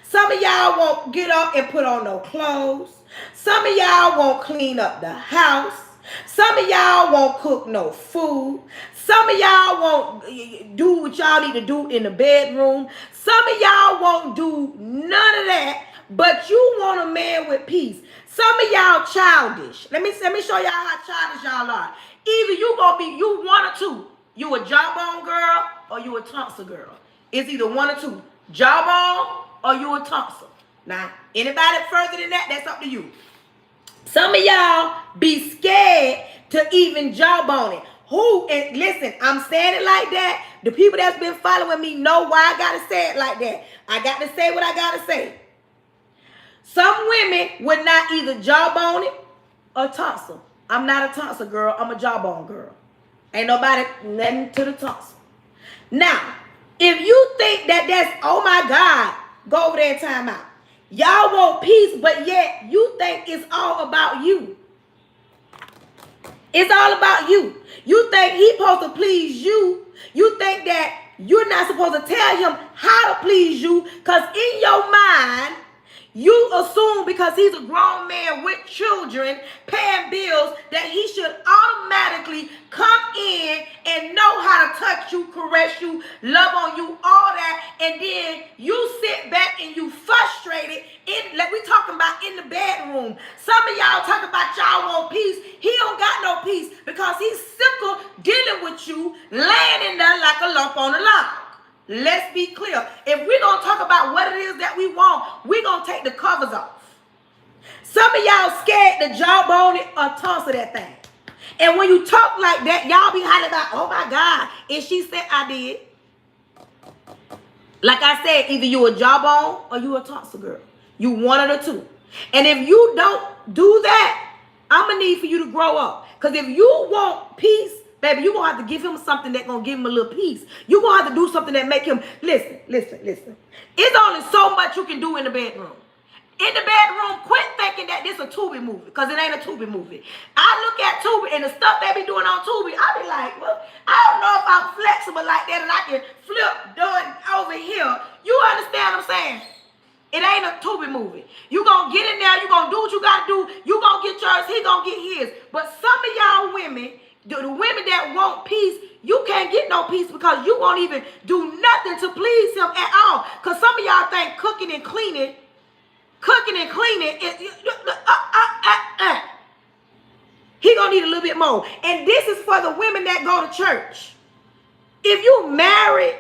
Some of y'all won't get up and put on no clothes. Some of y'all won't clean up the house. Some of y'all won't cook no food. Some of y'all won't do what y'all need to do in the bedroom. Some of y'all won't do none of that, but you want a man with peace. Some of y'all childish. Let me show y'all how childish y'all are. Either you one or two. You a jawbone girl or you a tonsil girl. It's either one or two. Jawbone or you a tonsil. Now, anybody further than that, that's up to you. Some of y'all be scared to even jawbone it. And listen, I'm saying it like that. The people that's been following me know why I got to say it like that. I got to say what I got to say. Some women would not either jawbone it or tonsil. I'm not a tonsil girl. I'm a jawbone girl. Ain't nobody nothing to the tonsil. Now, if you think that that's, oh my God, go over there and time out. Y'all want peace, but yet you think it's all about you. It's all about you. You think he's supposed to please you. You think that you're not supposed to tell him how to please you, because in your mind, you assume because he's a grown man with children paying bills that he should automatically come in and know how to touch you, caress you, love on you, all that. And then you sit back and you frustrated. Like we talking about in the bedroom. Some of y'all talk about y'all want peace. He don't got no peace because he's sick of dealing with you, laying in there like a lump on a log. Let's be clear. If we're going to talk about what it is that we want, we're going to take the covers off. Some of y'all scared to jawbone it or toss that thing. And when you talk like that, y'all be hollering about, oh my God, and she said I did. Like I said, either you a jawbone or you a tonsil girl. You one of the two. And if you don't do that, I'm going to need for you to grow up. Because if you want peace, baby, you're going to have to give him something that's going to give him a little peace. You're going to have to do something that make him, listen. It's only so much you can do in the bedroom. In the bedroom, quit thinking that this a Tubi movie, because it ain't a Tubi movie. I look at Tubi and the stuff they be doing on Tubi, I be like, well, I don't know if I'm flexible like that and I can flip doing over here. You understand what I'm saying? It ain't a Tubi movie. You gonna get in there, you gonna do what you gotta do, you gonna get yours, he gonna get his. But some of y'all women, the women that want peace, you can't get no peace because you won't even do nothing to please him at all. Because some of y'all think cooking and cleaning, he gonna need a little bit more. And this is for the women that go to church. If you married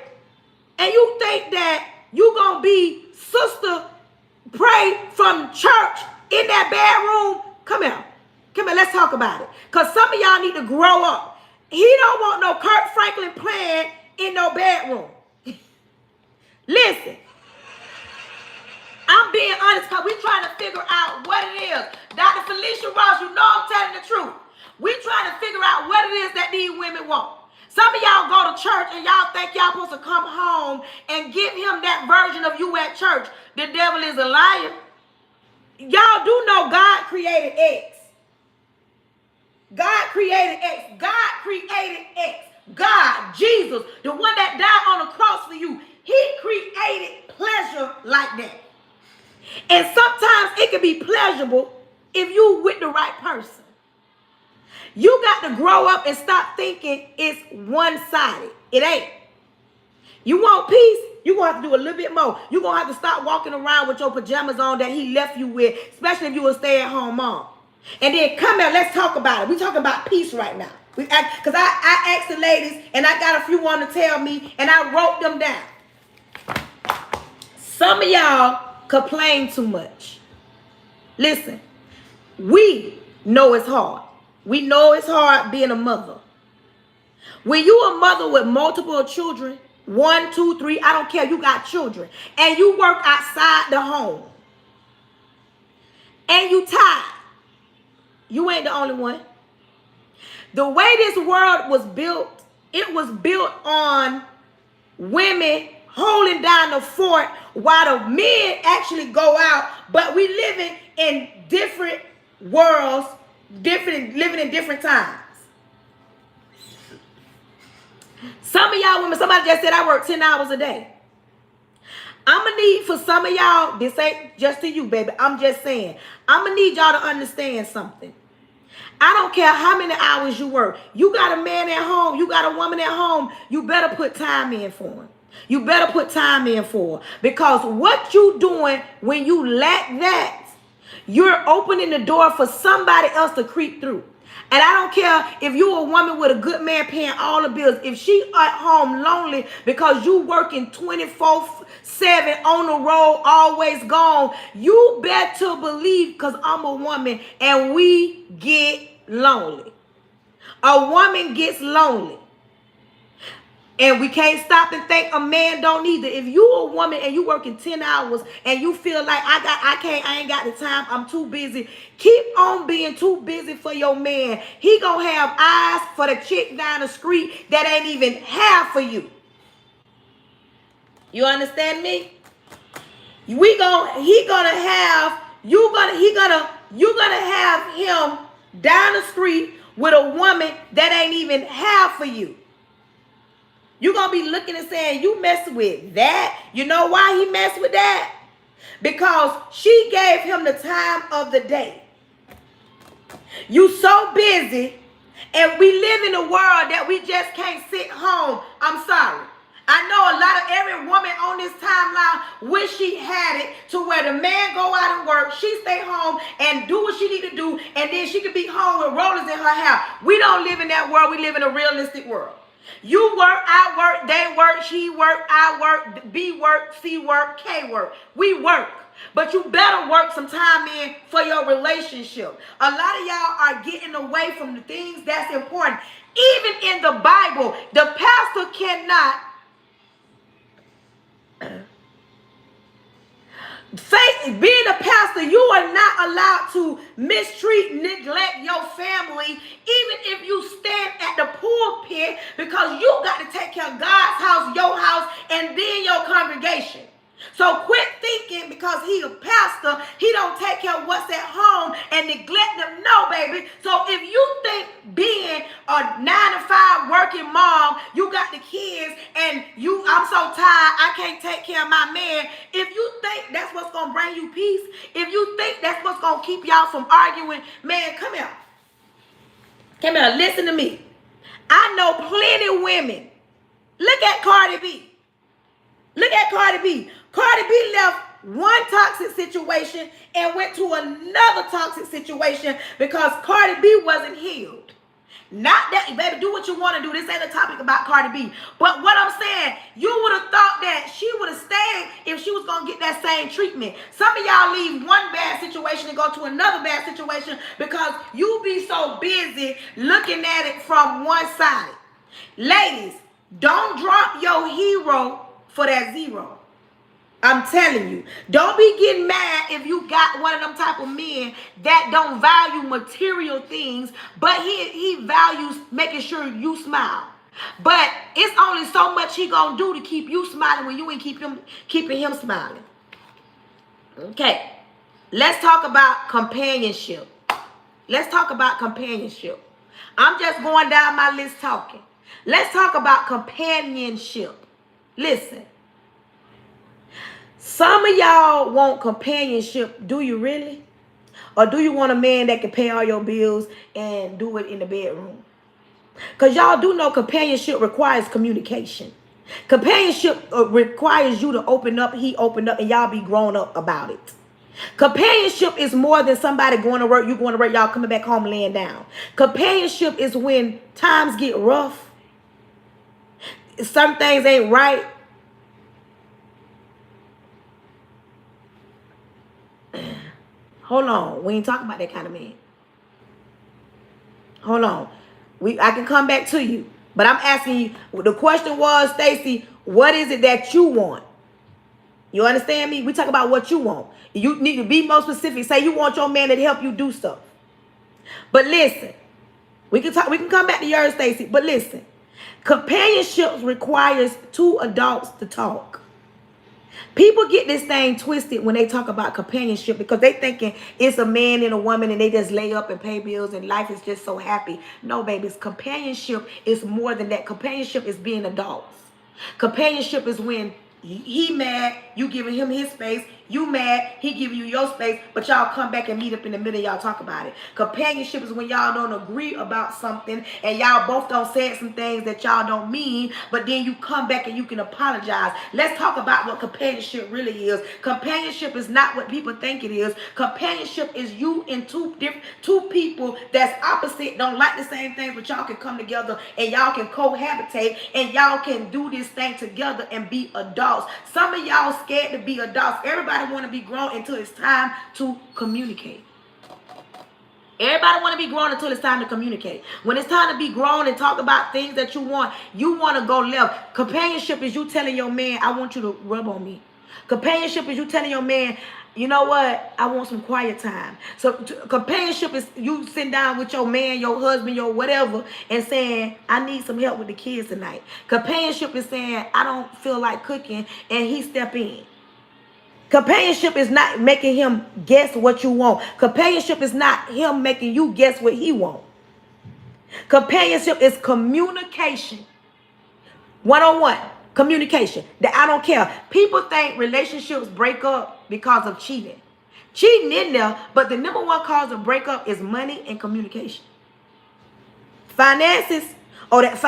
and you think that you gonna be Sister Pray from church in that bedroom, come here, let's talk about it. Because some of y'all need to grow up. He don't want no Kurt Franklin playing in no bedroom. Listen, I'm being honest because we're trying to figure out what it is. Dr. Felicia Ross, you know I'm telling the truth. We're trying to figure out what it is that these women want. Some of y'all go to church and y'all think y'all supposed to come home and give him that version of you at church. The devil is a liar. Y'all do know God created X. God created X. God created X. God, Jesus, the one that died on the cross for you, he created pleasure like that. And sometimes it can be pleasurable if you with the right person. You got to grow up and stop thinking it's one-sided. It ain't. You want peace? You're going to have to do a little bit more. You're going to have to stop walking around with your pajamas on that he left you with, especially if you a stay-at-home mom. And then come here, let's talk about it. We're talking about peace right now. Because I asked the ladies, and I got a few want to tell me, and I wrote them down. Some of y'all complain too much. Listen, we know it's hard. We know it's hard being a mother. When you a mother with multiple children, 1, 2, 3, I don't care, you got children, and you work outside the home, and you tired, you ain't the only one. The way this world was built, it was built on women holding down the fort while the men actually go out, but we living in different worlds, living in different times. Some of y'all women, somebody just said I work 10 hours a day. I'm going to need for some of y'all, this ain't just to you, baby, I'm just saying, I'm going to need y'all to understand something. I don't care how many hours you work. You got a man at home, you got a woman at home, you better put time in for him. You better put time in for her. Because what you doing when you lack that, you're opening the door for somebody else to creep through. And I don't care if you're a woman with a good man paying all the bills. If she at home lonely because you working 24/7 on the road, always gone, you better believe, because I'm a woman and we get lonely. A woman gets lonely. And we can't stop and think a man don't either. If you a woman and you working 10 hours and you feel like I ain't got the time, I'm too busy, keep on being too busy for your man. He gonna have eyes for the chick down the street that ain't even have for you. You understand me? You're gonna have him down the street with a woman that ain't even have for you. You're going to be looking and saying, you mess with that. You know why he messed with that? Because she gave him the time of the day. You so busy, and we live in a world that we just can't sit home. I'm sorry. I know every woman on this timeline wish she had it to where the man go out and work, she stay home and do what she need to do, and then she could be home with rollers in her hair. We don't live in that world. We live in a realistic world. You work, I work, they work, she work, I work, B work, C work, K work. We work. But you better work some time in for your relationship. A lot of y'all are getting away from the things that's important. Even in the Bible, the pastor cannot Faith, being a pastor, you are not allowed to mistreat, neglect your family, even if you stand at the pulpit, because you got to take care of God's house, your house, and then your congregation. So quit thinking because he a pastor, he don't take care of what's at home and neglect them. No, baby. So if you think being a 9-to-5 working mom, you got the kids and I'm so tired, I can't take care of my man. If you think that's what's going to bring you peace, if you think that's what's going to keep y'all from arguing, man, come here. Come here, listen to me. I know plenty of women. Look at Cardi B. Look at Cardi B. Cardi B left one toxic situation and went to another toxic situation because Cardi B wasn't healed. Not that, baby, do what you want to do. This ain't a topic about Cardi B. But what I'm saying, you would have thought that she would have stayed if she was going to get that same treatment. Some of y'all leave one bad situation and go to another bad situation because you be so busy looking at it from one side. Ladies, don't drop your hero for that zero. I'm telling you, don't be getting mad if you got one of them type of men that don't value material things, but he values making sure you smile. But it's only so much he gonna do to keep you smiling when you ain't keeping him smiling. Okay, let's talk about companionship. Let's talk about companionship. I'm just going down my list talking. Let's talk about companionship. Listen. Some of y'all want companionship. Do you really? Or do you want a man that can pay all your bills and do it in the bedroom? Because y'all do know companionship requires communication. Companionship requires you to open up. He opened up and y'all be grown up about it. Companionship is more than somebody going to work, you going to work, y'all coming back home laying down. Companionship is when times get rough. Some things ain't right. Hold on. We ain't talking about that kind of man. Hold on. I can come back to you. But I'm asking you, the question was, Stacy, what is it that you want? You understand me? We talk about what you want. You need to be more specific. Say you want your man to help you do stuff. But listen, we can come back to yours, Stacy. But listen, companionship requires two adults to talk. People get this thing twisted when they talk about companionship because they thinking it's a man and a woman and they just lay up and pay bills and life is just so happy. No, babies. Companionship is more than that. Companionship is being adults. Companionship is when he mad, you giving him his space. You mad, he giving you your space, but y'all come back and meet up in the middle, y'all talk about it. Companionship is when y'all don't agree about something and y'all both don't say some things that y'all don't mean, but then you come back and you can apologize. Let's talk about what companionship really is. Companionship is not what people think it is. Companionship is you and two people that's opposite, don't like the same things, but y'all can come together and y'all can cohabitate and y'all can do this thing together and be adults. Some of y'all scared to be adults. Everybody want to be grown until it's time to communicate. Everybody want to be grown until it's time to communicate. When it's time to be grown and talk about things that you want to go left. Companionship is you telling your man, I want you to rub on me. Companionship is you telling your man, you know what, I want some quiet time. So companionship is you sitting down with your man, your husband, your whatever, and saying, I need some help with the kids tonight. Companionship is saying, I don't feel like cooking, and he step in. Companionship is not making him guess what you want. Companionship is not him making you guess what he wants. Companionship is communication. One-on-one communication. That I don't care. People think relationships break up because of cheating. Cheating in there, but the number one cause of breakup is money and communication. Finances will help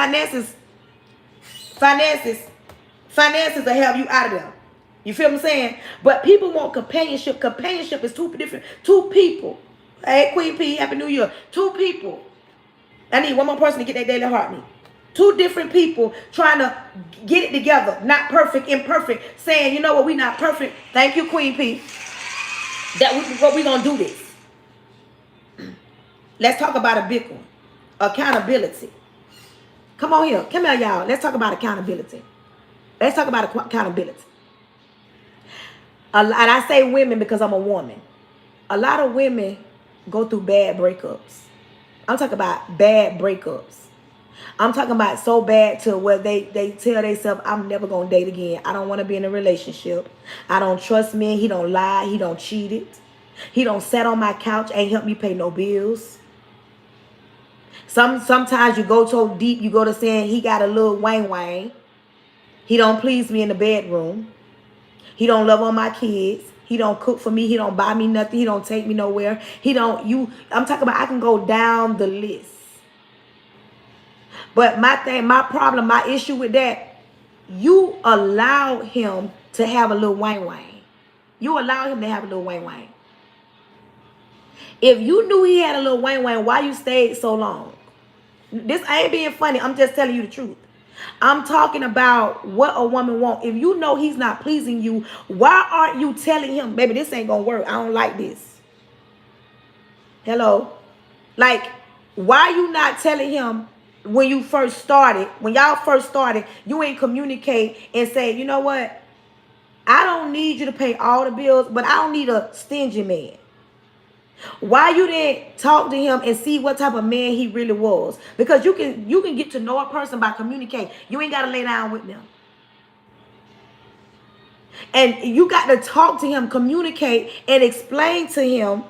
you out of there. You feel what I'm saying? But people want companionship. Companionship is two people. Hey, Queen P, Happy New Year. Two people. I need one more person to get their daily heart need. Two different people trying to get it together. Not perfect, imperfect. Saying, you know what, we not perfect. Thank you, Queen P. But we going to do this. Let's talk about a big one. Accountability. Come on here. Come here, y'all. Let's talk about accountability. Let's talk about accountability. And I say women because I'm a woman. A lot of women go through bad breakups. I'm talking about bad breakups. I'm talking about so bad to where they tell themselves, I'm never going to date again. I don't want to be in a relationship. I don't trust men. He don't lie. He don't cheat it. He don't sit on my couch, ain't help me pay no bills. Sometimes you go so deep, you go to saying he got a little wang. He don't please me in the bedroom. He don't love on my kids. He don't cook for me. He don't buy me nothing. He don't take me nowhere. I'm talking about, I can go down the list. But my problem, my issue with that, you allow him to have a little wang. You allow him to have a little wang. If you knew he had a little wang, why you stayed so long? This ain't being funny. I'm just telling you the truth. I'm talking about what a woman wants. If you know he's not pleasing you, why aren't you telling him, baby, this ain't gonna work. I don't like this. Hello? Like, why you not telling him when y'all first started, you ain't communicate and say, you know what? I don't need you to pay all the bills, but I don't need a stingy man. Why you didn't talk to him and see what type of man he really was? Because you can get to know a person by communicating. You ain't got to lay down with them. And you got to talk to him, communicate, and explain to him,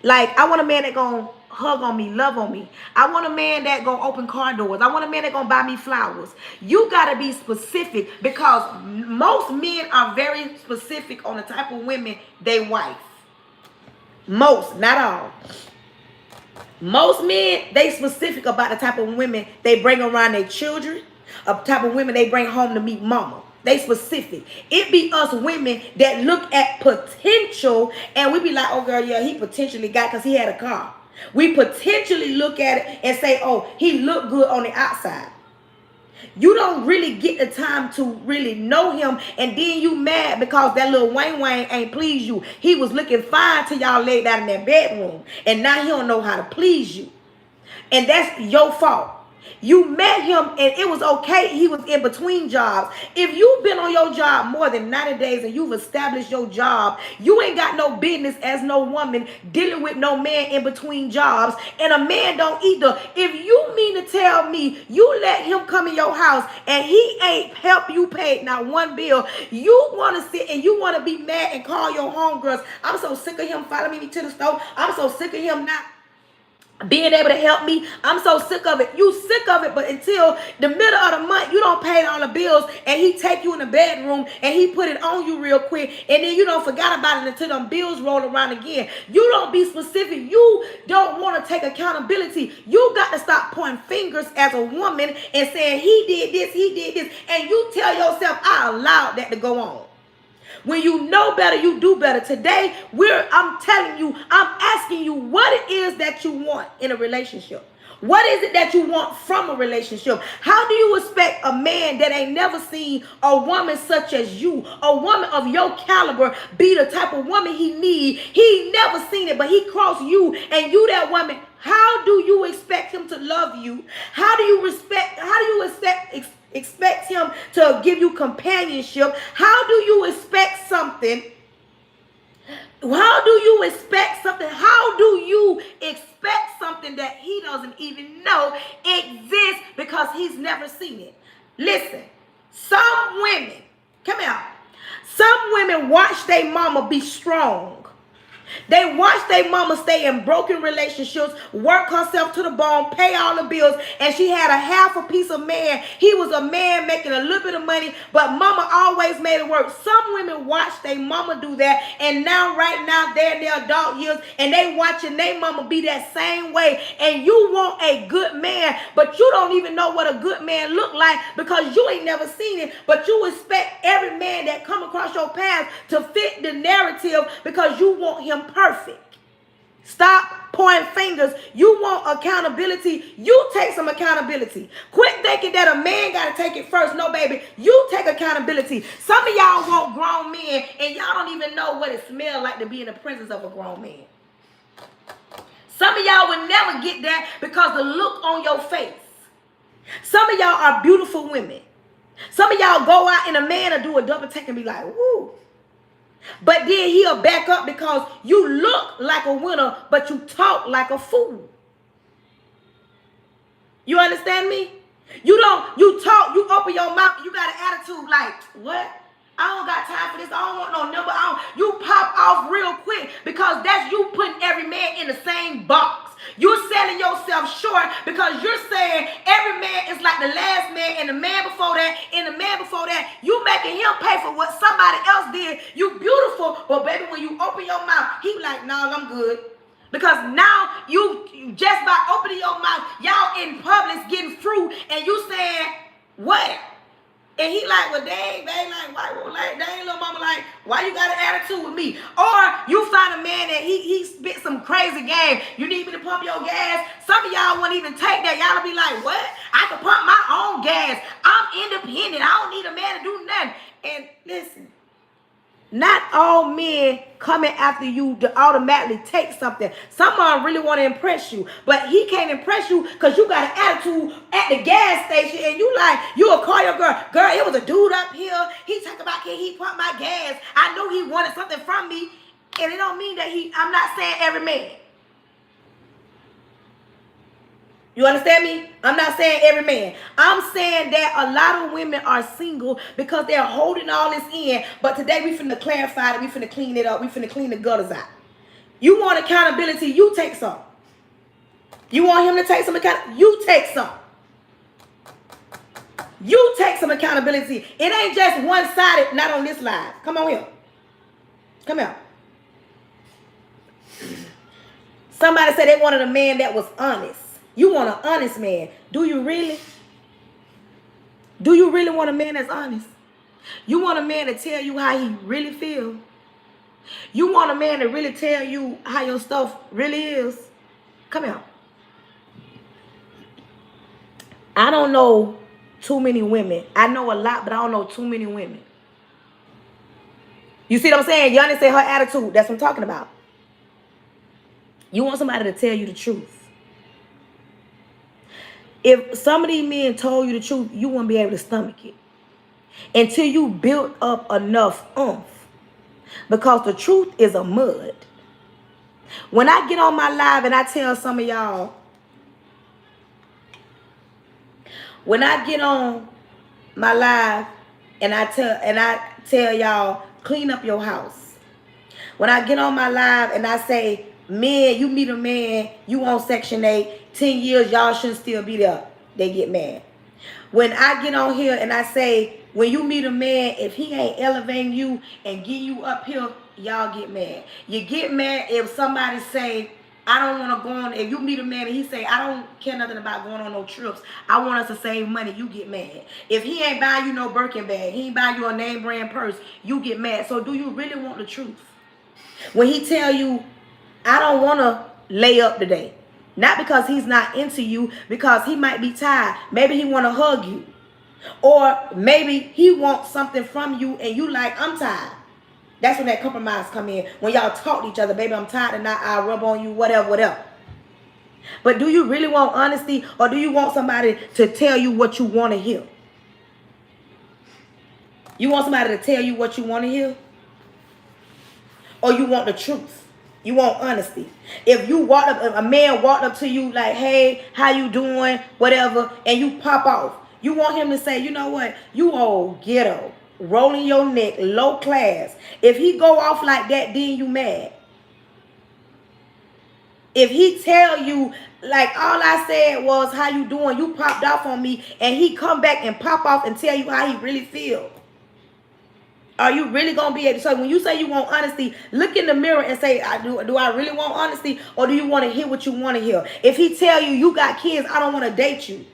like, I want a man that gonna hug on me, love on me. I want a man that gonna open car doors. I want a man that gonna buy me flowers. You gotta be specific, because most men are very specific on the type of women they wife. Most, not all. Most men, they specific about the type of women they bring around their children, a type of women they bring home to meet mama. They specific. It be us women that look at potential and we be like, oh girl, yeah, he potentially got, because he had a car. We potentially look at it and say, oh, he looked good on the outside. You don't really get the time to really know him, and then you mad because that little wang ain't please you. He was looking fine till y'all laid down in that bedroom, and now he don't know how to please you. And that's your fault. You met him and it was okay. He was in between jobs. If you've been on your job more than 90 days and you've established your job, you ain't got no business as no woman dealing with no man in between jobs. And a man don't either. If you mean to tell me you let him come in your house and he ain't help you pay not one bill, you want to sit and you want to be mad and call your homegirls, I'm so sick of him following me to the store. I'm so sick of him not being able to help me. I'm so sick of it. You sick of it, but until the middle of the month, you don't pay all the bills, and he take you in the bedroom and he put it on you real quick, and then you don't forget about it until them bills roll around again. You don't be specific. You don't want to take accountability. You got to stop pointing fingers as a woman and saying he did this, and you tell yourself, I allowed that to go on. When you know better, you do better. Today, I'm telling you, I'm asking you what it is that you want in a relationship. What is it that you want from a relationship? How do you expect a man that ain't never seen a woman such as you, a woman of your caliber, be the type of woman he need? He ain't never seen it, but he crossed you, and you that woman. How do you expect him to love you? How do you expect him to give you companionship? How do you expect something? How do you expect something? How do you expect something that he doesn't even know exists because he's never seen it? Listen, some women, come out. Some women watch their mama be strong. They watch their mama stay in broken relationships, work herself to the bone, pay all the bills, and she had a half a piece of man. He was a man making a little bit of money, but mama always made it work. Some women watch their mama do that, and right now, they're in their adult years, and they watching their mama be that same way. And you want a good man, but you don't even know what a good man look like because you ain't never seen it, but you expect every man that come across your path to fit the narrative because you want him perfect. Stop pointing fingers. You want accountability. You take some accountability. Quit thinking that a man got to take it first. No, baby. You take accountability. Some of y'all want grown men and y'all don't even know what it smells like to be in the presence of a grown man. Some of y'all will never get that because the look on your face. Some of y'all are beautiful women. Some of y'all go out and a man will do a double take and be like, woo. But then he'll back up because you look like a winner, but you talk like a fool. You understand me? You talk, you open your mouth, you got an attitude like, what? I don't got time for this. I don't want no number. You pop off real quick because that's you putting every man in the same box. You're selling yourself short because you're saying every man is like the last man and the man before that and the man before that. You making him pay for what somebody else did. You beautiful, but baby, when you open your mouth, he like, no, I'm good. Because now you just by opening your mouth, y'all in public getting fruit and you saying, what? And he like, well, dang, babe, dang, little mama, like, why you got an attitude with me? Or you find a man that he spit some crazy game. You need me to pump your gas? Some of y'all won't even take that. Y'all will be like, what? I can pump my own gas. I'm independent. I don't need a man to do nothing. And listen, not all men coming after you to automatically take something. Someone really want to impress you, but he can't impress you because you got an attitude at the gas station and you'll call your girl, it was a dude up here. He talk about, can he pump my gas? I knew he wanted something from me. And it don't mean that I'm not saying every man. You understand me? I'm not saying every man. I'm saying that a lot of women are single because they're holding all this in. But today we finna clarify it. We finna clean it up. We finna clean the gutters out. You want accountability, you take some. You want him to take some accountability, you take some. You take some accountability. It ain't just one-sided, not on this live. Come on here. Come here. Somebody said they wanted a man that was honest. You want an honest man. Do you really? Do you really want a man that's honest? You want a man to tell you how he really feels? You want a man to really tell you how your stuff really is? Come here. I don't know too many women. I know a lot, but I don't know too many women. You see what I'm saying? Yanni said her attitude. That's what I'm talking about. You want somebody to tell you the truth. If some of these men told you the truth, you won't be able to stomach it until you build up enough oomph. Because the truth is a mud. When I get on my live and I tell some of y'all, when I get on my live and I tell y'all, clean up your house. When I get on my live and I say, man, you meet a man, you on Section 8, 10 years, y'all shouldn't still be there. They get mad. When I get on here and I say, when you meet a man, if he ain't elevating you and getting you up here, y'all get mad. You get mad if somebody say, I don't want to go on. If you meet a man and he say, I don't care nothing about going on no trips. I want us to save money. You get mad. If he ain't buying you no Birkin bag, he ain't buying you a name brand purse, you get mad. So do you really want the truth? When he tell you, I don't want to lay up today. Not because he's not into you, because he might be tired. Maybe he want to hug you. Or maybe he wants something from you and you like, I'm tired. That's when that compromise come in. When y'all talk to each other, baby, I'm tired and I'll rub on you, whatever. But do you really want honesty, or do you want somebody to tell you what you want to hear? You want somebody to tell you what you want to hear? Or you want the truth? You want honesty. If a man walked up to you like, hey, how you doing? Whatever, and you pop off. You want him to say, you know what? You old ghetto, rolling your neck, low class. If he go off like that, then you mad. If he tell you, like, all I said was, how you doing? You popped off on me, and he come back and pop off and tell you how he really feel. Are you really going to be able to? So when you say you want honesty, look in the mirror and say, do I really want honesty, or do you want to hear what you want to hear? If he tell you, you got kids, I don't want to date you.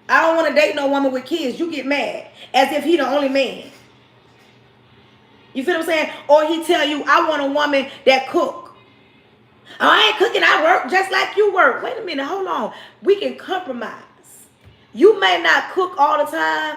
I don't want to date no woman with kids. You get mad as if he the only man. You feel what I'm saying? Or he tell you, I want a woman that cook. Oh, I ain't cooking. I work just like you work. Wait a minute. Hold on. We can compromise. You may not cook all the time,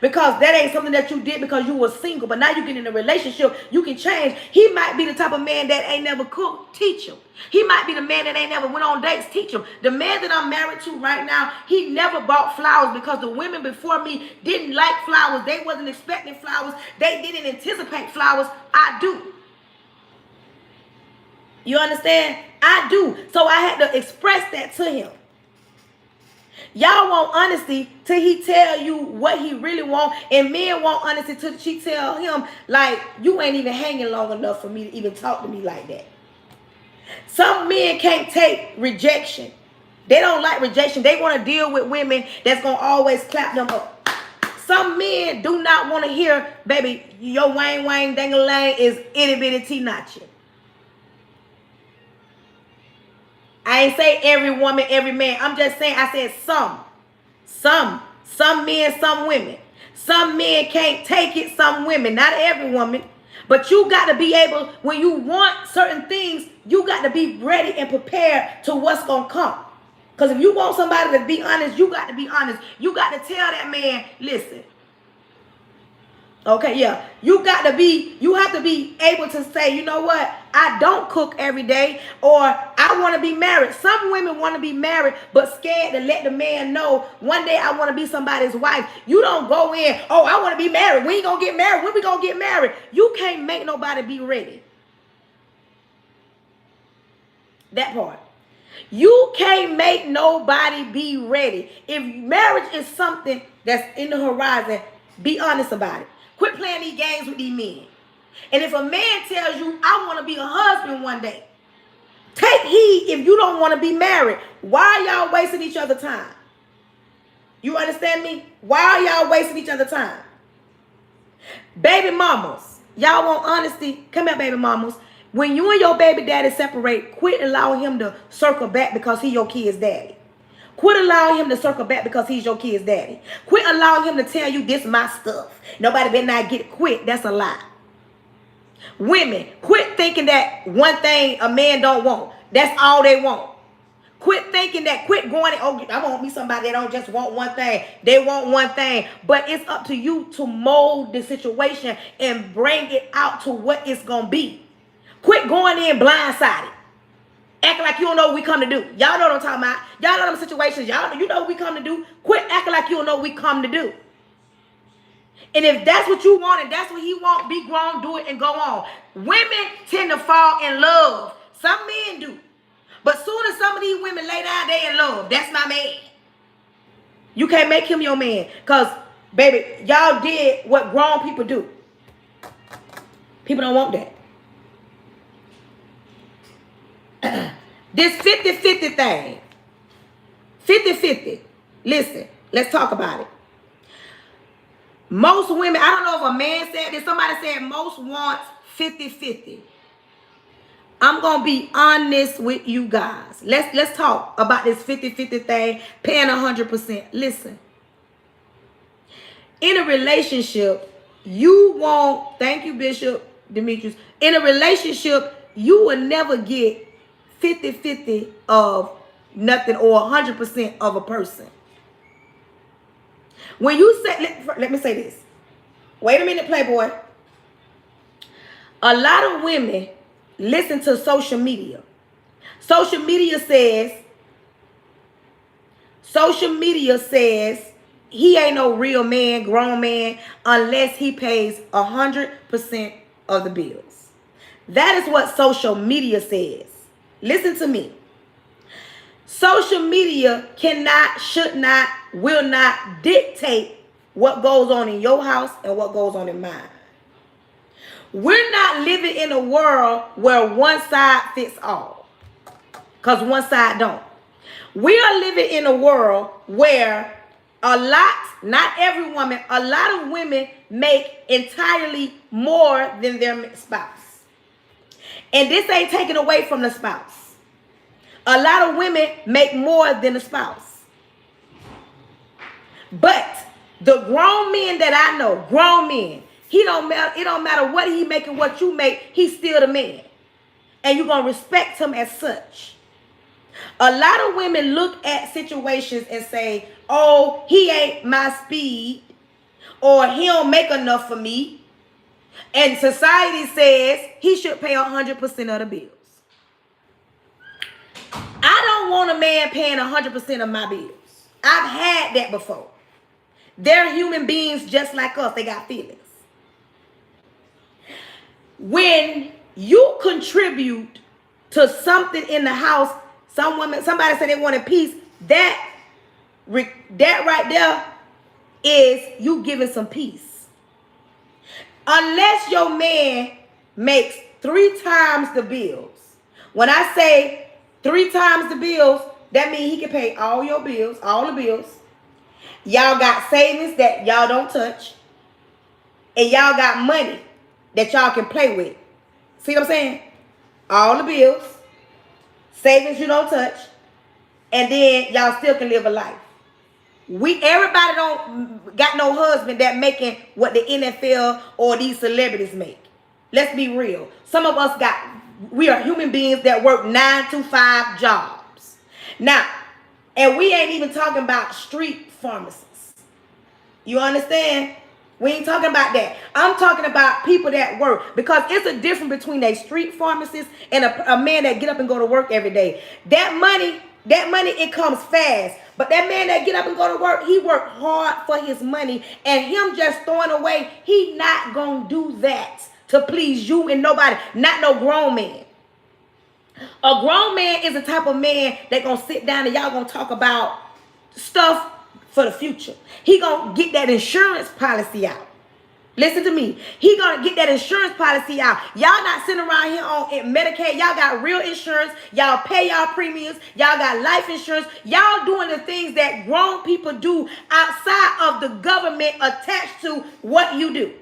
Because that ain't something that you did because you were single. But now you get in a relationship, you can change. He might be the type of man that ain't never cooked. Teach him. He might be the man that ain't never went on dates. Teach him. The man that I'm married to right now, he never bought flowers because the women before me didn't like flowers. They wasn't expecting flowers. They didn't anticipate flowers. I do. You understand? I do. So I had to express that to him. Y'all want honesty till he tell you what he really want, and men want honesty till she tell him, like, you ain't even hanging long enough for me to even talk to me like that. Some men can't take rejection. They don't like rejection. They want to deal with women that's going to always clap them up. Some men do not want to hear, baby, your wang wang dang-a-lang is itty bitty T-notchy. I ain't say every woman, every man. I'm just saying, I said some. Some men, some women. Some men can't take it, some women. Not every woman. But you got to be able, when you want certain things, you got to be ready and prepared to what's going to come. Because if you want somebody to be honest, you got to be honest. You got to tell that man, listen. Okay, yeah. You have to be able to say, you know what? I don't cook every day, or I want to be married. Some women want to be married, but scared to let the man know one day I want to be somebody's wife. You don't go in, oh, I want to be married. We ain't going to get married. When we going to get married? You can't make nobody be ready. That part. You can't make nobody be ready. If marriage is something that's in the horizon, be honest about it. Quit playing these games with these men. And if a man tells you, I want to be a husband one day, take heed if you don't want to be married. Why are y'all wasting each other's time? You understand me? Why are y'all wasting each other's time? Baby mamas, y'all want honesty? Come here, baby mamas. When you and your baby daddy separate, quit allowing him to circle back because he your kid's daddy. Quit allowing him to circle back because he's your kid's daddy. Quit allowing him to tell you this my stuff. Nobody better not get it. Quit. That's a lie. Women, quit thinking that one thing a man don't want. That's all they want. Quit thinking that. Quit going, oh, I want me somebody that don't just want one thing. They want one thing. But it's up to you to mold the situation and bring it out to what it's going to be. Quit going in blindsided. Acting like you don't know what we come to do. Y'all know what I'm talking about. Y'all know them situations. You know what we come to do. Quit acting like you don't know what we come to do. And if that's what you want and that's what he want, be grown, do it, and go on. Women tend to fall in love. Some men do. But soon as some of these women lay down, they in love. That's my man. You can't make him your man. Because, baby, y'all did what grown people do. People don't want that. This 50-50 thing. 50-50. Listen, let's talk about it. Most women, I don't know if a man said this, somebody said most wants 50-50. I'm going to be honest with you guys. Let's talk about this 50-50 thing, paying 100%. Listen. In a relationship, you won't, thank you, Bishop Demetrius. In a relationship, you will never get 50-50 of nothing or 100% of a person. When you say, let me say this. Wait a minute, Playboy. A lot of women listen to social media. Social media says he ain't no real man, grown man, unless he pays 100% of the bills. That is what social media says. Listen to me. Social media cannot, should not, will not dictate what goes on in your house and what goes on in mine. We're not living in a world where one side fits all. Because one side don't. We are living in a world where a lot, not every woman, a lot of women make entirely more than their spouse. And this ain't taken away from the spouse. A lot of women make more than the spouse. But the grown men that I know, grown men, it don't matter what he making, what you make, he's still the man. And you're going to respect him as such. A lot of women look at situations and say, oh, he ain't my speed. or he don't make enough for me, and society says he should pay 100% of the bills. I don't want a man paying 100% of my bills. I've had that before. They're human beings just like us. They got feelings. When you contribute to something in the house, somebody said they wanted peace, that right there is you giving some peace. Unless your man makes 3 times the bills. When I say 3 times the bills, that means he can pay all your bills, all the bills. Y'all got savings that y'all don't touch. And y'all got money that y'all can play with. See what I'm saying? All the bills, savings you don't touch, and then y'all still can live a life. Everybody don't got no husband that making what the NFL or these celebrities make. Let's be real. Some of us we are human beings that work 9 to 5 jobs. Now, and we ain't even talking about street pharmacists. You understand? We ain't talking about that. I'm talking about people that work, because it's a difference between a street pharmacist and a man that get up and go to work every day. That money, it comes fast. But that man that get up and go to work, he work hard for his money, and him just throwing away, he not gonna do that to please you and nobody. Not no grown man. A grown man is the type of man that gonna sit down and y'all gonna talk about stuff for the future. He gonna get that insurance policy out. Listen to me. He gonna get that insurance policy out. Y'all not sitting around here on Medicaid. Y'all got real insurance. Y'all pay y'all premiums. Y'all got life insurance. Y'all doing the things that grown people do outside of the government attached to what you do.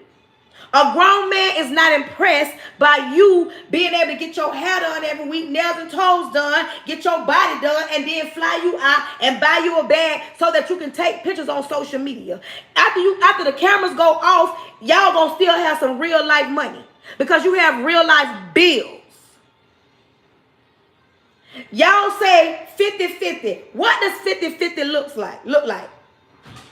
A grown man is not impressed by you being able to get your hair done every week, nails and toes done, get your body done, and then fly you out and buy you a bag so that you can take pictures on social media. After the cameras go off, y'all gonna still have some real life money because you have real life bills. Y'all say 50-50. What does 50-50 look like?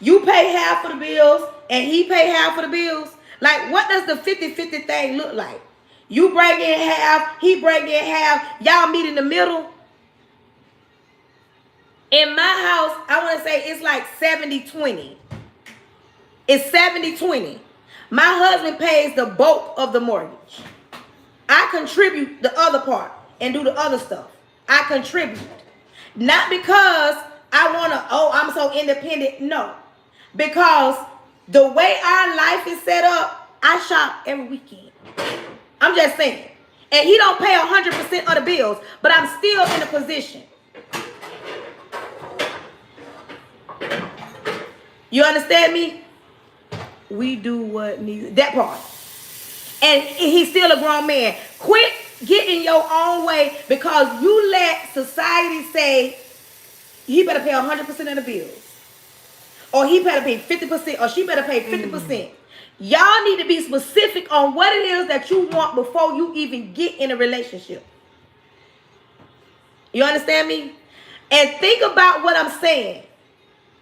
You pay half of the bills and he pay half of the bills. Like, what does the 50-50 thing look like? You bring in half, he bring in half, y'all meet in the middle. In my house, I want to say it's like 70-20. It's 70-20. My husband pays the bulk of the mortgage. I contribute the other part and do the other stuff. I contribute. Not because I want to, I'm so independent. No. Because the way our life is set up, I shop every weekend. I'm just saying. And he don't pay 100% of the bills, but I'm still in a position. You understand me? We do what needs, that part. And he's still a grown man. Quit getting your own way because you let society say he better pay 100% of the bills. Or he better pay 50%, or she better pay 50%. Y'all need to be specific on what it is that you want before you even get in a relationship. You understand me? And think about what I'm saying.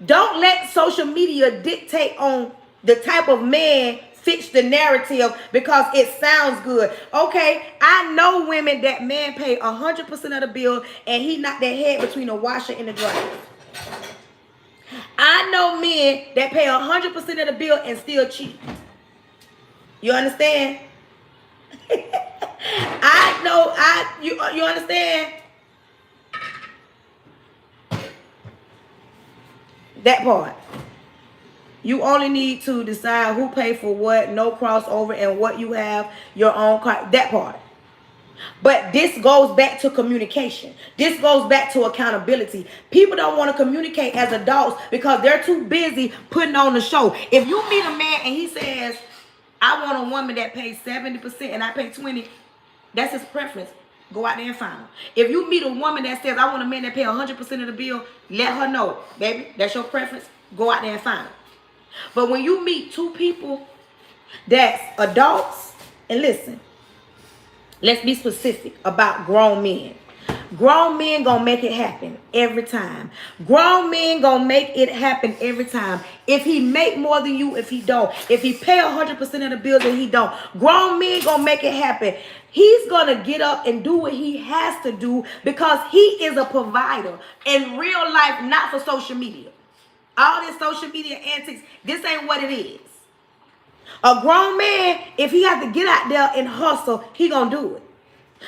Don't let social media dictate on the type of man fits the narrative because it sounds good. Okay, I know women that man pay 100% of the bill and he knocked their head between the washer and the dryer. I know men that pay 100% of the bill and still cheat. You understand? You understand? That part. You only need to decide who pay for what, no crossover, and what you have, your own car. That part. But this goes back to communication. This goes back to accountability. People don't want to communicate as adults because they're too busy putting on the show. If you meet a man and he says, I want a woman that pays 70% and I pay 20%, that's his preference. Go out there and find her. If you meet a woman that says, I want a man that pays 100% of the bill, let her know, baby, that's your preference. Go out there and find her. But when you meet two people that's adults, and listen, let's be specific about grown men. Grown men gonna make it happen every time. Grown men gonna make it happen every time. If he make more than you, if he don't. If he pay 100% of the bills and he don't. Grown men gonna make it happen. He's gonna get up and do what he has to do because he is a provider in real life, not for social media. All this social media antics, this ain't what it is. A grown man, if he has to get out there and hustle, he gonna do it.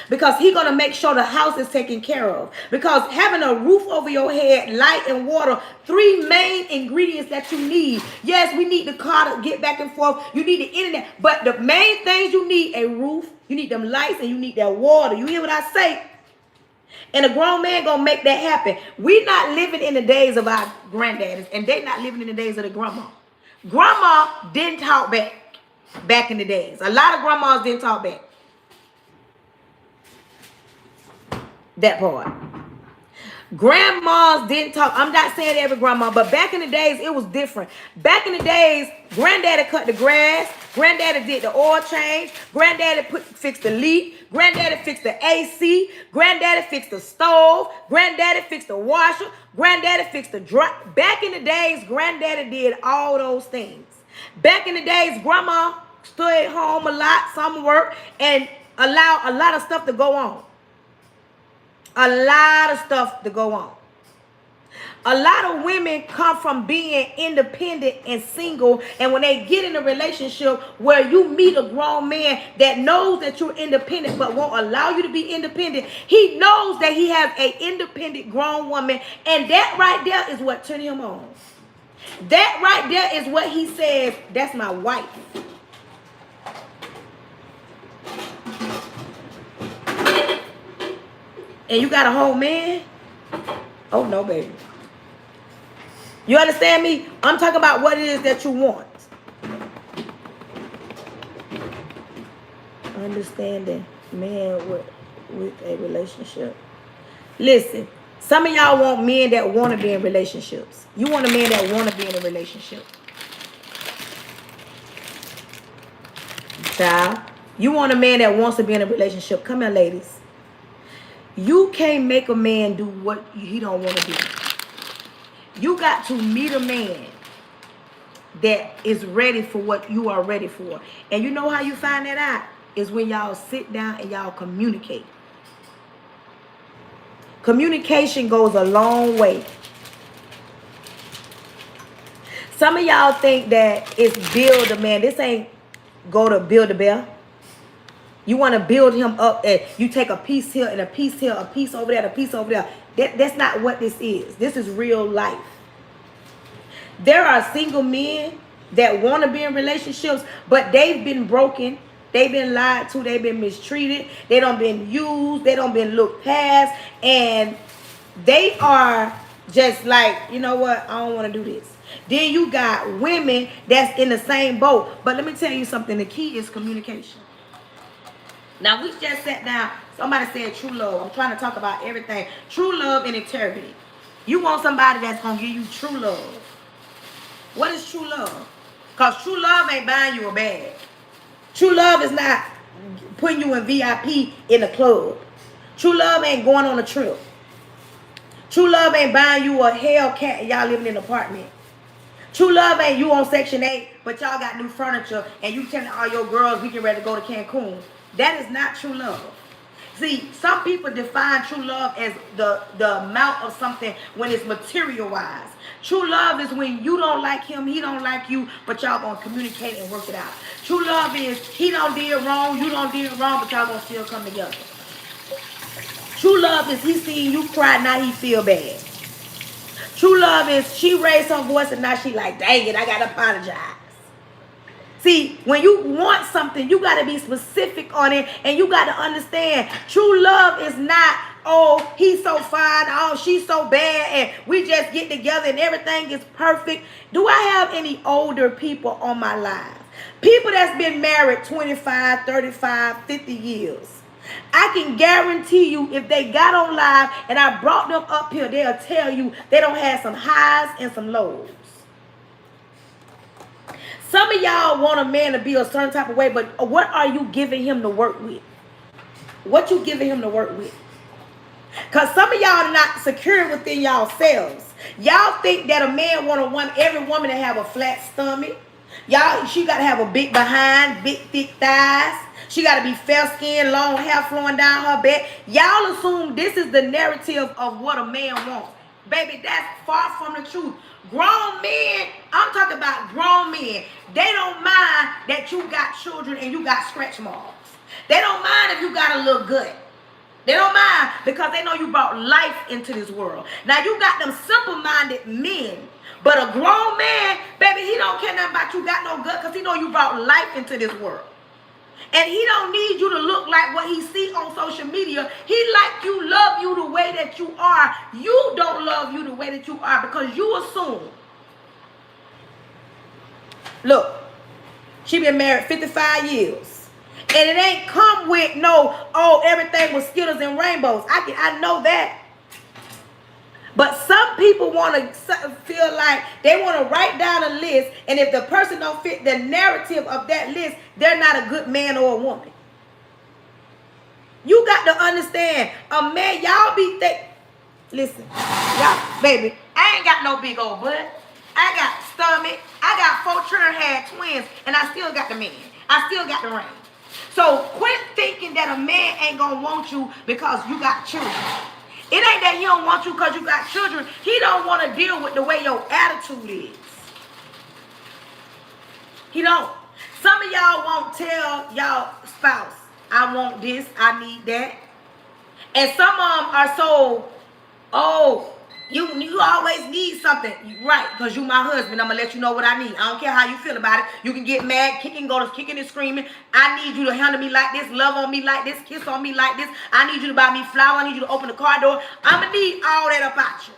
Because he's going to make sure the house is taken care of. Because having a roof over your head, light and water, 3 main ingredients that you need. Yes, we need the car to get back and forth. You need the internet. But the main things you need, a roof, you need them lights, and you need that water. You hear what I say? And a grown man going to make that happen. We not living in the days of our granddaddies, and they not living in the days of the grandma. Grandma didn't talk back in the days. A lot of grandmas didn't talk back. That part. Grandmas didn't talk. I'm not saying every grandma, but back in the days, it was different. Back in the days, granddaddy cut the grass. Granddaddy did the oil change. Granddaddy fixed the leak. Granddaddy fixed the AC. Granddaddy fixed the stove. Granddaddy fixed the washer. Granddaddy fixed the dry. Back in the days, granddaddy did all those things. Back in the days, grandma stayed home a lot, some work, and allowed a lot of stuff to go on. A lot of stuff to go on. A lot of women come from being independent and single, and when they get in a relationship where you meet a grown man that knows that you're independent but won't allow you to be independent, he knows that he has an independent grown woman, and that right there is what turned him on. That right there is what he says, that's my wife. And you got a whole man? Oh, no, baby. You understand me? I'm talking about what it is that you want. Understanding man with a relationship. Listen, some of y'all want men that want to be in relationships. You want a man that want to be in a relationship. Child, you want a man that wants to be in a relationship. Come here, ladies. You can't make a man do what he don't want to do. You got to meet a man that is ready for what you are ready for. And you know how you find that out? Is when y'all sit down and y'all communicate. Communication goes a long way. Some of y'all think that it's build a man. This ain't go to build a bear. You want to build him up, and you take a piece here and a piece here, a piece over there, a piece over there. That's not what this is. This is real life. There are single men that want to be in relationships, but they've been broken. They've been lied to. They've been mistreated. They don't been used. They don't been looked past. And they are just like, you know what? I don't want to do this. Then you got women that's in the same boat. But let me tell you something. The key is communication. Now, we just sat down. Somebody said true love. I'm trying to talk about everything. True love and integrity. You want somebody that's going to give you true love. What is true love? Because true love ain't buying you a bag. True love is not putting you in VIP in a club. True love ain't going on a trip. True love ain't buying you a Hellcat and y'all living in an apartment. True love ain't you on Section 8, but y'all got new furniture and you telling all your girls we get ready to go to Cancun. That is not true love. See, some people define true love as the amount of something when it's material-wise. True love is when you don't like him, he don't like you, but y'all gonna communicate and work it out. True love is he don't did wrong, you don't did wrong, but y'all gonna still come together. True love is he seen you cry, now he feel bad. True love is she raised her voice and now she like, dang it, I gotta apologize. See, when you want something, you got to be specific on it, and you got to understand true love is not, oh, he's so fine, oh, she's so bad, and we just get together and everything is perfect. Do I have any older people on my live? People that's been married 25, 35, 50 years. I can guarantee you if they got on live and I brought them up here, they'll tell you they don't have some highs and some lows. Some of y'all want a man to be a certain type of way, but what are you giving him to work with? What you giving him to work with? Because some of y'all are not secure within yourselves. Y'all think that a man want a woman, every woman to have a flat stomach. Y'all, she got to have a big behind, big thick thighs. She got to be fair skinned, long hair flowing down her back. Y'all assume this is the narrative of what a man wants. Baby, that's far from the truth. Grown men, I'm talking about grown men. They don't mind that you got children and you got scratch marks. They don't mind if you got a little gut. They don't mind because they know you brought life into this world. Now you got them simple-minded men, but a grown man, baby, he don't care nothing about you got no gut because he know you brought life into this world. And he don't need you to look like what he see on social media. He like you, love you the way that you are. You don't love you the way that you are because you assume. Look, she been married 55 years. And it ain't come with no, oh, everything was Skittles and rainbows. I know that. But some people want to feel like they want to write down a list, and if the person don't fit the narrative of that list, they're not a good man or a woman. You got to understand, a man, y'all be listen, y'all, baby, I ain't got no big old butt. I got stomach. I got 4 children, had twins, and I still got the man. I still got the ring. So quit thinking that a man ain't going to want you because you got children. It ain't that he don't want you because you got children. He don't want to deal with the way your attitude is. He don't. Some of y'all won't tell y'all spouse, I want this, I need that. And some of them are so, oh, you always need something. Right, because you my husband. I'm going to let you know what I need. I don't care how you feel about it. You can get mad, kicking, go to kicking and screaming. I need you to handle me like this, love on me like this, kiss on me like this. I need you to buy me flowers. I need you to open the car door. I'm going to need all that about you.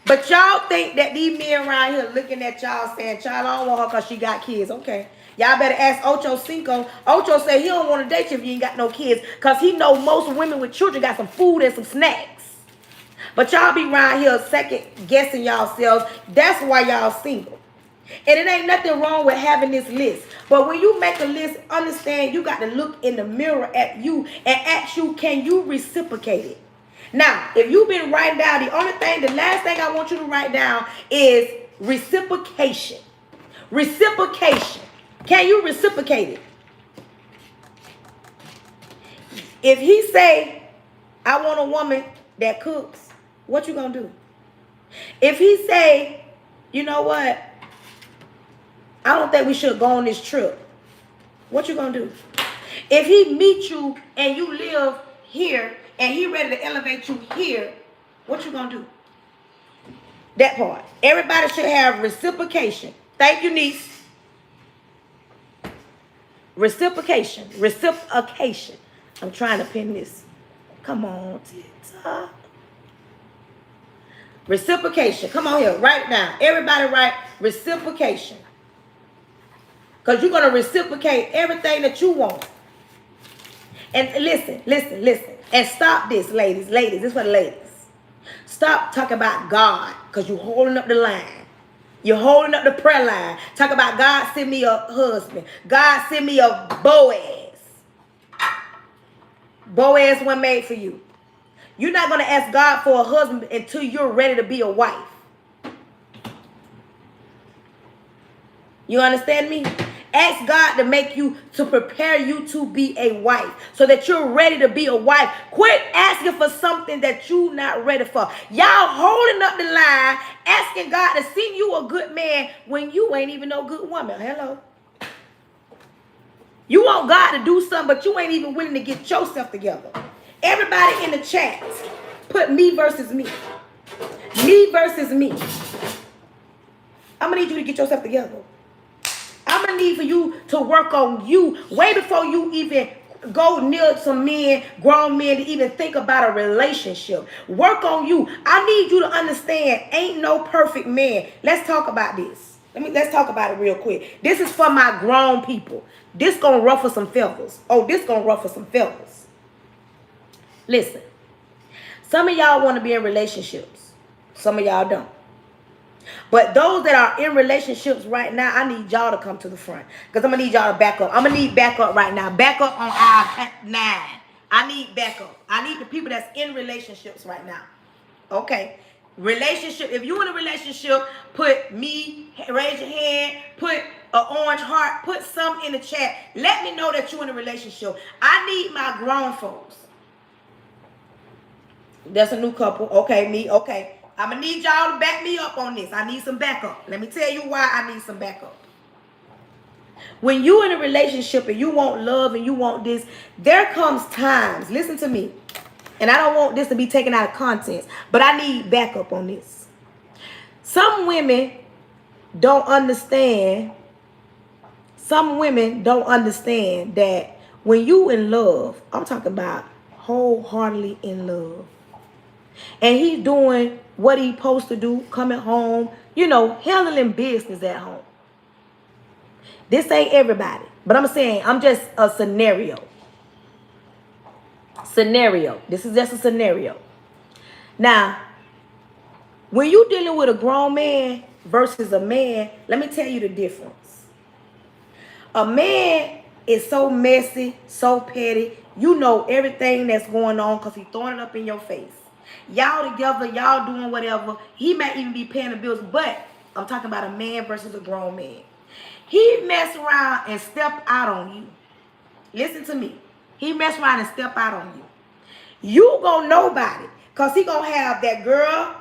But y'all think that these men around here looking at y'all saying, child, I don't want her because she got kids. Okay. Y'all better ask Ocho Cinco. Ocho said he don't want to date you if you ain't got no kids because he know most women with children got some food and some snacks. But y'all be around here second guessing yourselves. That's why y'all single. And it ain't nothing wrong with having this list. But when you make a list, understand you got to look in the mirror at you and ask you, can you reciprocate it? Now, if you've been writing down, the last thing I want you to write down is reciprocation. Reciprocation. Can you reciprocate it? If he say, I want a woman that cooks, what you gonna do? If he say, you know what, I don't think we should go on this trip, what you gonna do? If he meet you and you live here and he ready to elevate you here, what you gonna do? That part. Everybody should have reciprocation. Thank you, niece. Reciprocation. Reciprocation. I'm trying to pin this. Come on, TikTok. Reciprocation. Come on here. Write it down. Everybody write reciprocation. Because you're going to reciprocate everything that you want. And listen. And stop this, ladies. Ladies, this is for the ladies. Stop talking about God because you're holding up the line. You're holding up the prayer line. Talk about God send me a husband. God send me a Boaz. Boaz wasn't made for you. You're not going to ask God for a husband until you're ready to be a wife. You understand me? Ask God to prepare you to be a wife so that you're ready to be a wife. Quit asking for something that you're not ready for. Y'all holding up the line, asking God to send you a good man when you ain't even no good woman. Hello. You want God to do something, but you ain't even willing to get yourself together. Everybody in the chat, put me versus me. Me versus me. I'm going to need you to get yourself together. I'm going to need for you to work on you way before you even go near some men, grown men, to even think about a relationship. Work on you. I need you to understand, ain't no perfect man. Let's talk about this. Let's talk about it real quick. This is for my grown people. This going to ruffle some feathers. Oh, this going to ruffle some feathers. Listen. Some of y'all want to be in relationships. Some of y'all don't. But those that are in relationships right now, I need y'all to come to the front. Because I'm going to need y'all to back up. I'm going to need backup right now. Back up on aisle 9. I need backup. I need the people that's in relationships right now. Okay. Relationship. If you in a relationship, put me, raise your hand, put an orange heart, put some in the chat. Let me know that you in a relationship. I need my grown folks. That's a new couple. Okay, me. Okay. I'm going to need y'all to back me up on this. I need some backup. Let me tell you why I need some backup. When you in a relationship and you want love and you want this, there comes times, listen to me, and I don't want this to be taken out of context, but I need backup on this. Some women don't understand that when you in love, I'm talking about wholeheartedly in love, and he's doing what he's supposed to do, coming home, handling business at home. This ain't everybody, but I'm saying I'm just a scenario. This is just a scenario. Now, when you dealing with a grown man versus a man, let me tell you the difference. A man is so messy, so petty. You know everything that's going on because he's throwing it up in your face. Y'all together, y'all doing whatever. He might even be paying the bills, but I'm talking about a man versus a grown man. He mess around and step out on you. Listen to me. He mess around and step out on you. You gonna know about it. Because he gonna have that girl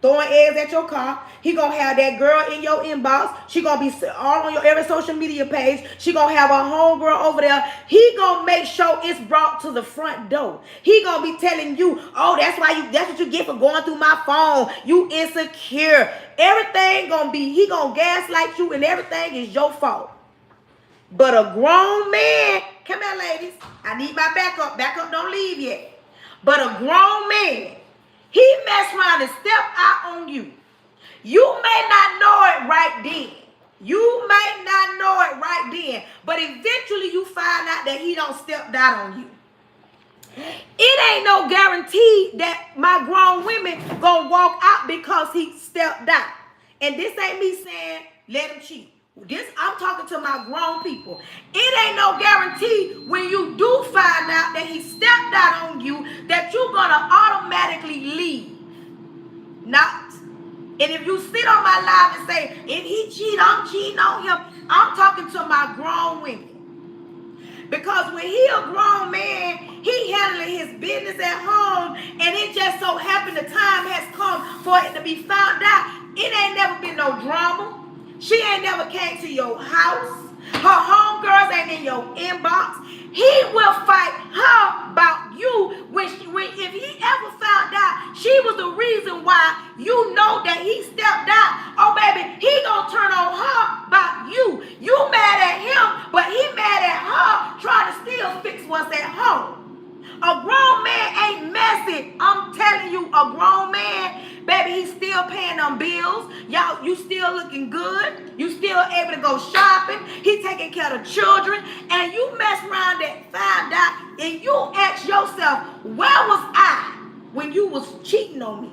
throwing eggs at your car. He gonna have that girl in your inbox. She gonna be all on your every social media page. She gonna have a homegirl over there. He gonna make sure it's brought to the front door. He gonna be telling you, oh, that's what you get for going through my phone. You insecure. Everything gonna be, he gonna gaslight you and everything is your fault. But a grown man, come here ladies, I need my backup. Backup don't leave yet. But a grown man, he mess around and step out on you. You may not know it right then. But eventually you find out that he don't step out on you. It ain't no guarantee that my grown women gonna walk out because he stepped out. And this ain't me saying let him cheat. I'm talking to my grown people. It ain't no guarantee when you do find out that he stepped out on you that you're gonna automatically leave. Not. And if you sit on my live and say, if he cheat, I'm cheating on him, I'm talking to my grown women. Because when he a grown man, he handling his business at home, and it just so happened the time has come for it to be found out. It ain't never been no drama. She ain't never came to your house. Her homegirls ain't in your inbox. He will fight her about you if he ever found out she was the reason why you know that he stepped out. Oh, baby, he gonna turn on her about you. You mad at him, but he mad at her trying to still fix what's at home. A grown man ain't messy. I'm telling you, a grown man, baby, he's still paying them bills. Y'all, you still looking good. You still able to go shopping. He taking care of children. And you mess around and find out, and you ask yourself, where was I when you was cheating on me?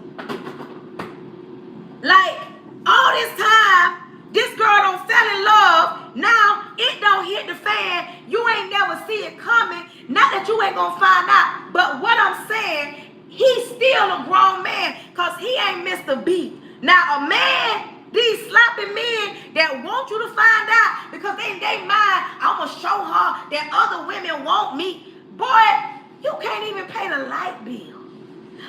Like, all this time, this girl don't fell in love. Now, it don't hit the fan. You ain't never see it coming. Not that you ain't gonna find out. But what I'm saying, he's still a grown man because he ain't missed a beat. Now, a man, these sloppy men that want you to find out because in their mind, I'm going to show her that other women want me. Boy, you can't even pay the light bill.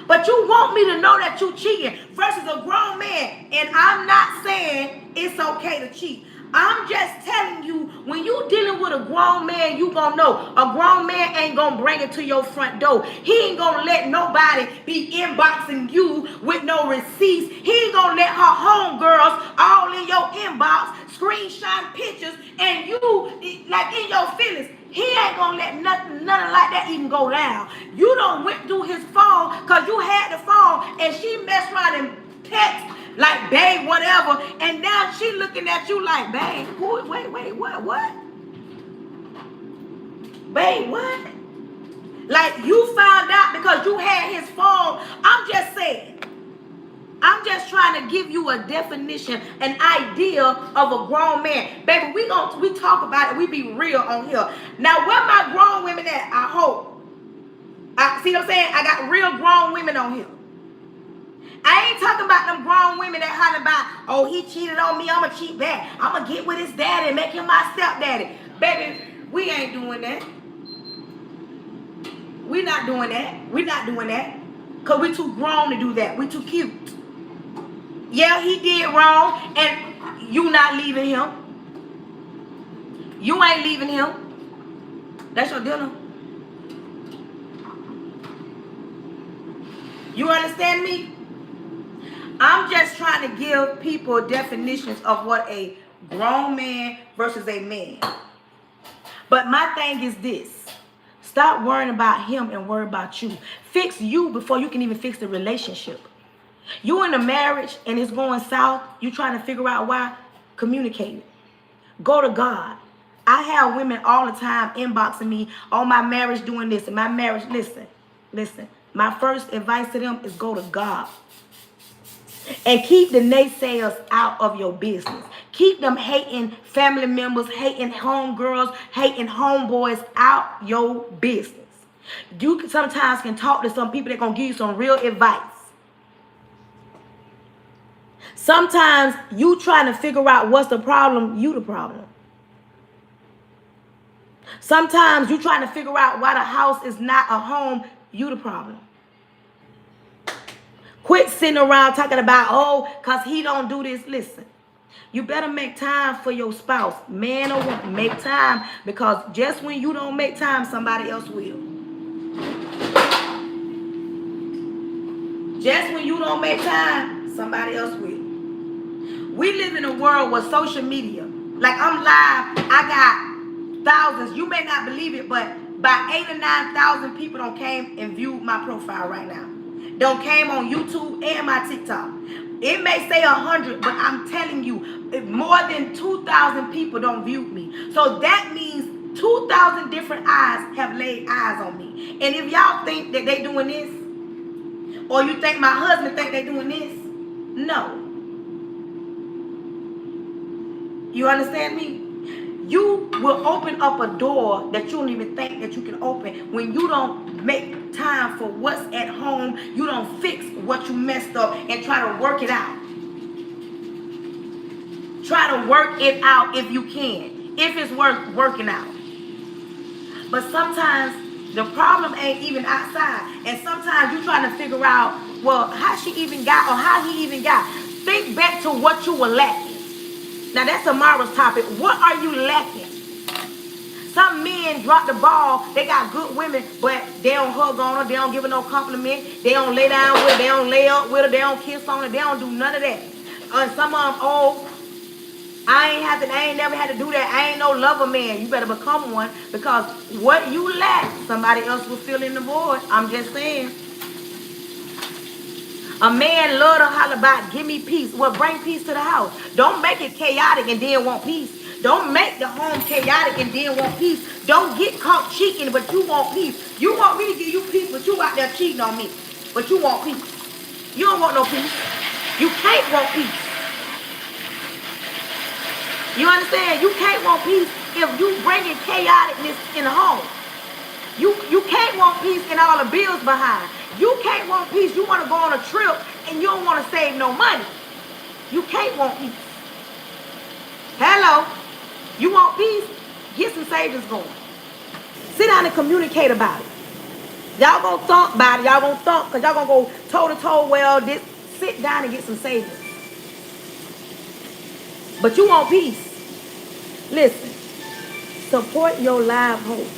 But you want me to know that you cheating versus a grown man. And I'm not saying it's okay to cheat. I'm just telling you, when you dealing with a grown man, you gonna know. A grown man ain't gonna bring it to your front door. He ain't gonna let nobody be inboxing you with no receipts. He ain't gonna let her homegirls all in your inbox, screenshot pictures, and you like in your feelings. He ain't gonna let nothing like that even go down. You done went through his phone because you had the phone and she messed around and text like, babe, whatever. And now she looking at you like, babe, wait, what? Babe, what? Like you found out because you had his phone. I'm just saying. I'm just trying to give you a definition, an idea of a grown man. Baby, we talk about it. We be real on here. Now, where my grown women at? I hope see what I'm saying? I got real grown women on here. I ain't talking about them grown women that holler about, oh, he cheated on me, I'ma cheat back. I'ma get with his daddy and make him my stepdaddy. Baby, we ain't doing that. We not doing that. We not doing that. Because we too grown to do that. We too cute. Yeah, he did wrong, and you not leaving him. You ain't leaving him. That's your dinner. You understand me? I'm just trying to give people definitions of what a grown man versus a man. But my thing is this. Stop worrying about him and worry about you. Fix you before you can even fix the relationship. You in a marriage and it's going south. You trying to figure out why. Communicate it. Go to God. I have women all the time inboxing me on my marriage doing this and my marriage. Listen. My first advice to them is go to God. And keep the naysayers out of your business. Keep them hating family members, hating homegirls, hating homeboys out your business. You sometimes can talk to some people that going to give you some real advice. Sometimes you trying to figure out what's the problem, you the problem. Sometimes you trying to figure out why the house is not a home, you the problem. Quit sitting around talking about, oh, because he don't do this. Listen, you better make time for your spouse. Man or woman, make time. Because just when you don't make time, somebody else will. Just when you don't make time, somebody else will. We live in a world with social media. Like I'm live, I got thousands. You may not believe it, but about 8,000 or 9,000 people don't came and viewed my profile right now. Don't came on YouTube and my TikTok. It may say 100, but I'm telling you, more than 2,000 people don't view me. So that means 2,000 different eyes have laid eyes on me. And if y'all think that they doing this, or you think my husband think they doing this, no. You understand me? You will open up a door that you don't even think that you can open when you don't make time for what's at home. You don't fix what you messed up and try to work it out. Try to work it out if you can. If it's worth working out. But sometimes the problem ain't even outside. And sometimes you're trying to figure out, well, how she even got or how he even got. Think back to what you were lacking. Now, that's tomorrow's topic. What are you lacking? Some men drop the ball. They got good women, but they don't hug on her. They don't give her no compliment. They don't lay down with her. They don't lay up with her. They don't kiss on her. They don't do none of that. Some of them, oh, I ain't never had to do that. I ain't no lover man. You better become one, because what you lack, somebody else will fill in the void. I'm just saying. A man love to holler about, give me peace. Well, bring peace to the house. Don't make it chaotic and then want peace. Don't make the home chaotic and then want peace. Don't get caught cheating, but you want peace. You want me to give you peace, but you out there cheating on me. But you want peace. You don't want no peace. You can't want peace. You understand? You can't want peace if you bringing chaoticness in the home. You can't want peace and all the bills behind. You can't want peace. You want to go on a trip and you don't want to save no money. You can't want peace. Hello? You want peace? Get some savings going. Sit down and communicate about it. Y'all gonna talk about it. Y'all gonna talk because y'all gonna go toe to toe. Well, sit down and get some savings. But you want peace. Listen. Support your live hope.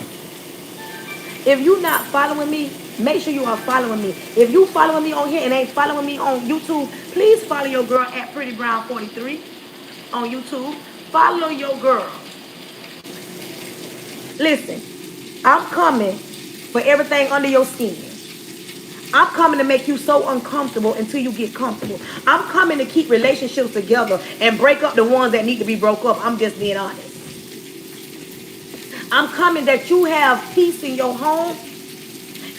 If you're not following me, make sure you are following me. If you following me on here and ain't following me on YouTube, please follow your girl at Pretty Brown 43 on YouTube. Follow your girl. Listen, I'm coming for everything under your skin. I'm coming to make you so uncomfortable until you get comfortable. I'm coming to keep relationships together and break up the ones that need to be broke up. I'm just being honest. I'm coming that you have peace in your home,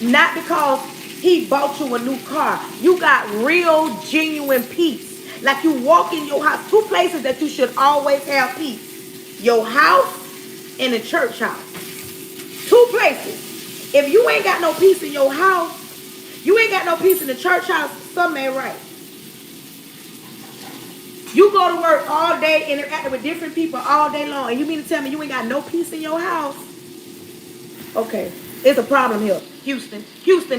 not because he bought you a new car. You got real, genuine peace. Like you walk in your house, two places that you should always have peace. Your house and the church house. Two places. If you ain't got no peace in your house, you ain't got no peace in the church house, something ain't right. You go to work all day, interacting with different people all day long, and you mean to tell me you ain't got no peace in your house? Okay, it's a problem here. Houston,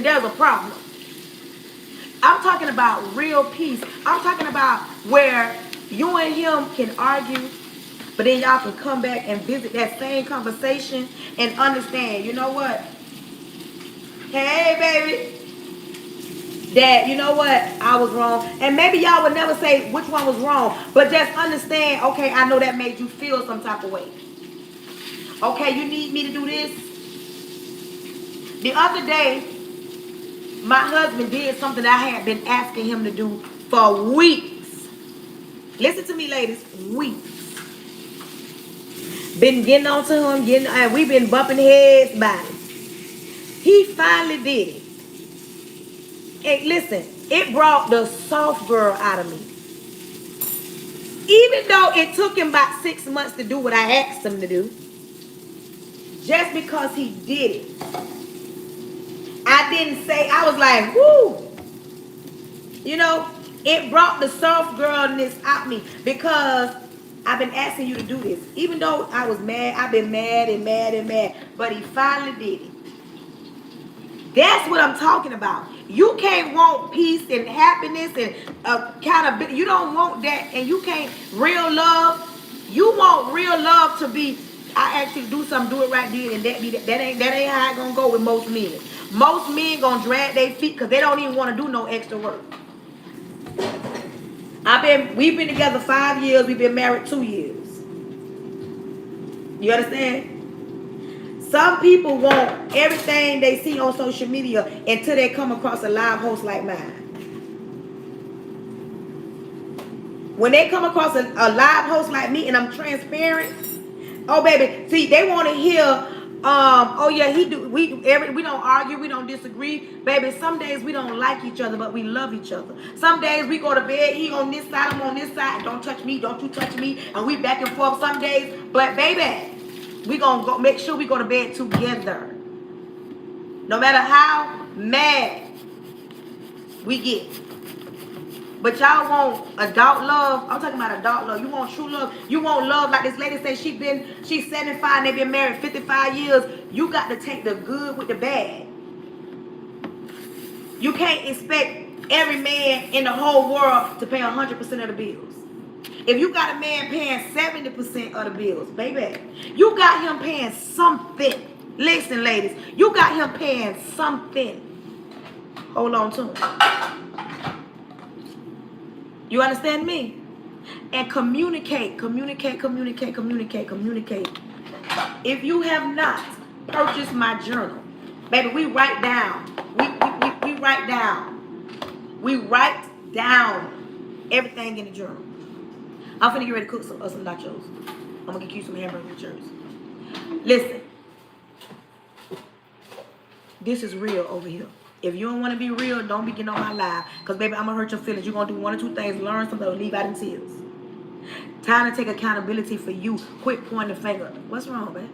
there's a problem. I'm talking about real peace. I'm talking about where you and him can argue, but then y'all can come back and visit that same conversation and understand, you know what? Hey, baby, that, you know what? I was wrong. And maybe y'all would never say which one was wrong, but just understand, okay, I know that made you feel some type of way. Okay, you need me to do this? The other day, my husband did something I had been asking him to do for weeks. Listen to me, ladies. Weeks. Been getting on to him, and we've been bumping heads by it. He finally did it. And listen, it brought the soft girl out of me. Even though it took him about 6 months to do what I asked him to do, just because he did it, I didn't say, I was like, whoo. You know, it brought the soft girlness out me because I've been asking you to do this. Even though I was mad, I've been mad and mad and mad, but he finally did it. That's what I'm talking about. You can't want peace and happiness and accountability. You don't want that, and you can't real love. You want real love to be, I ask you to do something, do it right then, and that be that. That ain't how it gonna go with most men. Most men gonna drag their feet because they don't even want to do no extra work. We've been together 5 years. We've been married 2 years. You understand? Some people want everything they see on social media until they come across a live host like mine. When they come across a live host like me and I'm transparent, oh baby, see, they want to hear, oh yeah, we don't argue, we don't disagree. Baby, some days we don't like each other, but we love each other. Some days we go to bed, he on this side, I'm on this side, don't touch me, don't you touch me, and we back and forth some days, but baby, we gonna go make sure we go to bed together. No matter how mad we get. But y'all want adult love. I'm talking about adult love. You want true love. You want love like this lady said she's 75 and they've been married 55 years. You got to take the good with the bad. You can't expect every man in the whole world to pay 100% of the bills. If you got a man paying 70% of the bills, baby, you got him paying something. Listen, ladies, you got him paying something. Hold on to him. You understand me? And communicate. If you have not purchased my journal, baby, we write down. We write down. We write down everything in the journal. I'm finna get ready to cook some nachos. I'm gonna get you some hamburger and churros. Listen. This is real over here. If you don't want to be real, don't be getting on my live. Because, baby, I'm going to hurt your feelings. You're going to do one or two things. Learn something or leave out in tears. Time to take accountability for you. Quit pointing the finger. What's wrong, babe?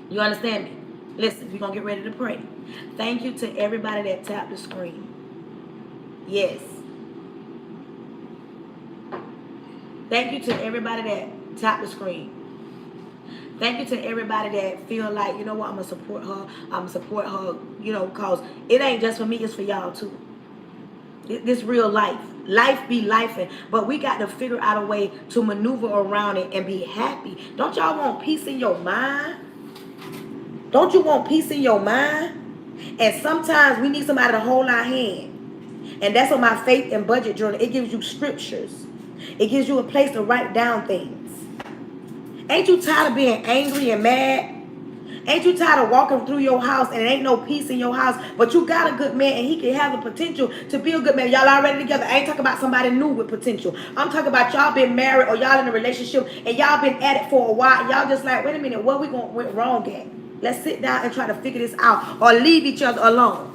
You understand me? Listen, we're going to get ready to pray. Thank you to everybody that tapped the screen. Yes. Thank you to everybody that tapped the screen. Thank you to everybody that feel like, you know what, I'm going to support her, you know, because it ain't just for me, it's for y'all too. This real life. Life be lifing. But we got to figure out a way to maneuver around it and be happy. Don't y'all want peace in your mind? Don't you want peace in your mind? And sometimes we need somebody to hold our hand. And that's on my faith and budget journal. It gives you scriptures. It gives you a place to write down things. Ain't you tired of being angry and mad? Ain't you tired of walking through your house and there ain't no peace in your house, but you got a good man and he can have the potential to be a good man? Y'all already together. I ain't talking about somebody new with potential. I'm talking about y'all been married or y'all in a relationship and y'all been at it for a while. And y'all just like, wait a minute, what we went wrong at? Let's sit down and try to figure this out or leave each other alone.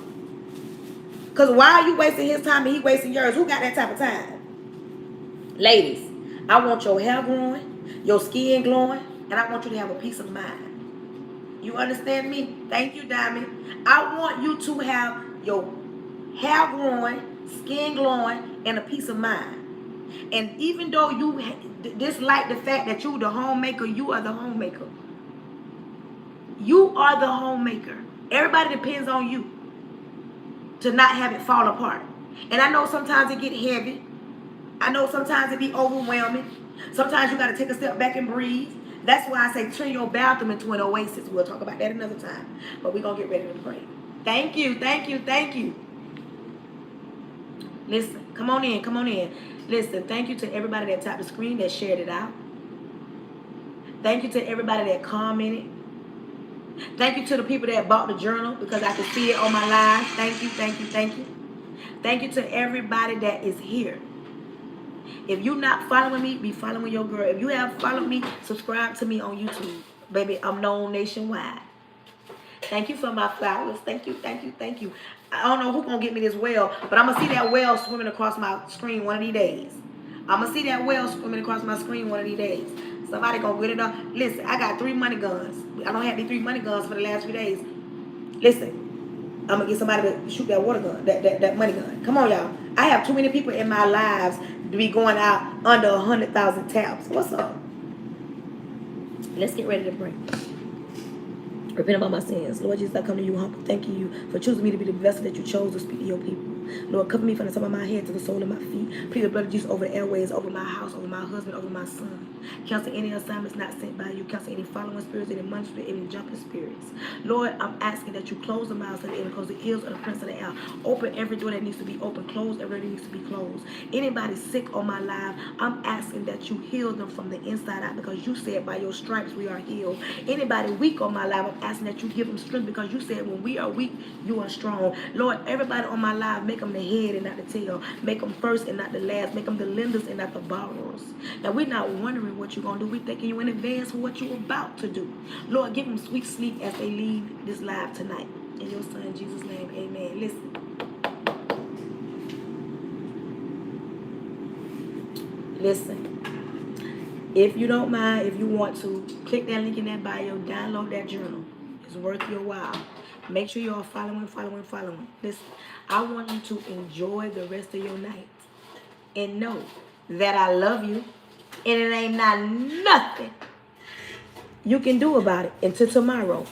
Because why are you wasting his time and he wasting yours? Who got that type of time? Ladies, I want your hair growing, your skin glowing, and I want you to have a peace of mind. You understand me? Thank you, Diamond. I want you to have your hair growing, skin glowing, and a peace of mind. And even though you dislike the fact that you the homemaker, you are the homemaker. You are the homemaker. Everybody depends on you to not have it fall apart. And I know sometimes it get heavy. I know sometimes it be overwhelming. Sometimes you got to take a step back and breathe. That's why I say turn your bathroom into an oasis. We'll talk about that another time. But we're going to get ready to pray. Thank you, thank you, thank you. Listen, come on in, come on in. Listen, thank you to everybody that tapped the screen, that shared it out. Thank you to everybody that commented. Thank you to the people that bought the journal because I could see it on my live. Thank you, thank you, thank you. Thank you to everybody that is here. If you're not following me, be following your girl. If you have followed me, subscribe to me on YouTube. Baby, I'm known nationwide. Thank you for my flowers. Thank you, thank you, thank you. I don't know who's going to get me this whale, but I'm going to see that whale swimming across my screen one of these days. I'm going to see that whale swimming across my screen one of these days. Somebody going to get it up. Listen, I got 3 money guns. I don't have these 3 money guns for the last few days. Listen, I'm going to get somebody to shoot that water gun, that money gun. Come on, y'all. I have too many people in my lives to be going out under 100,000 taps. What's up? Let's get ready to pray. Repent about my sins. Lord Jesus, I come to you humble, thanking you for choosing me to be the vessel that you chose to speak to your people. Lord, cover me from the top of my head to the sole of my feet. Plead the blood of Jesus over the airways, over my house, over my husband, over my son. Cancel any assignments not sent by you. Cancel any following spirits, any money spirits, any jumping spirits. Lord, I'm asking that you close the mouths of the enemy, close the ears of the prince of the air. Open every door that needs to be open. Close every door that needs to be closed. Anybody sick on my life, I'm asking that you heal them from the inside out because you said by your stripes we are healed. Anybody weak on my life, I'm asking that you give them strength because you said when we are weak, you are strong. Lord, everybody on my life, make them the head and not the tail. Make them first and not the last. Make them the lenders and not the borrowers. And we're not wondering what you're going to do. We're thanking you in advance for what you're about to do. Lord, give them sweet sleep as they leave this live tonight. In your son, Jesus' name, amen. Listen. Listen. If you don't mind, if you want to, click that link in that bio, download that journal. It's worth your while. Make sure you're following. Listen, I want you to enjoy the rest of your night. And know that I love you. And it ain't not nothing you can do about it until tomorrow.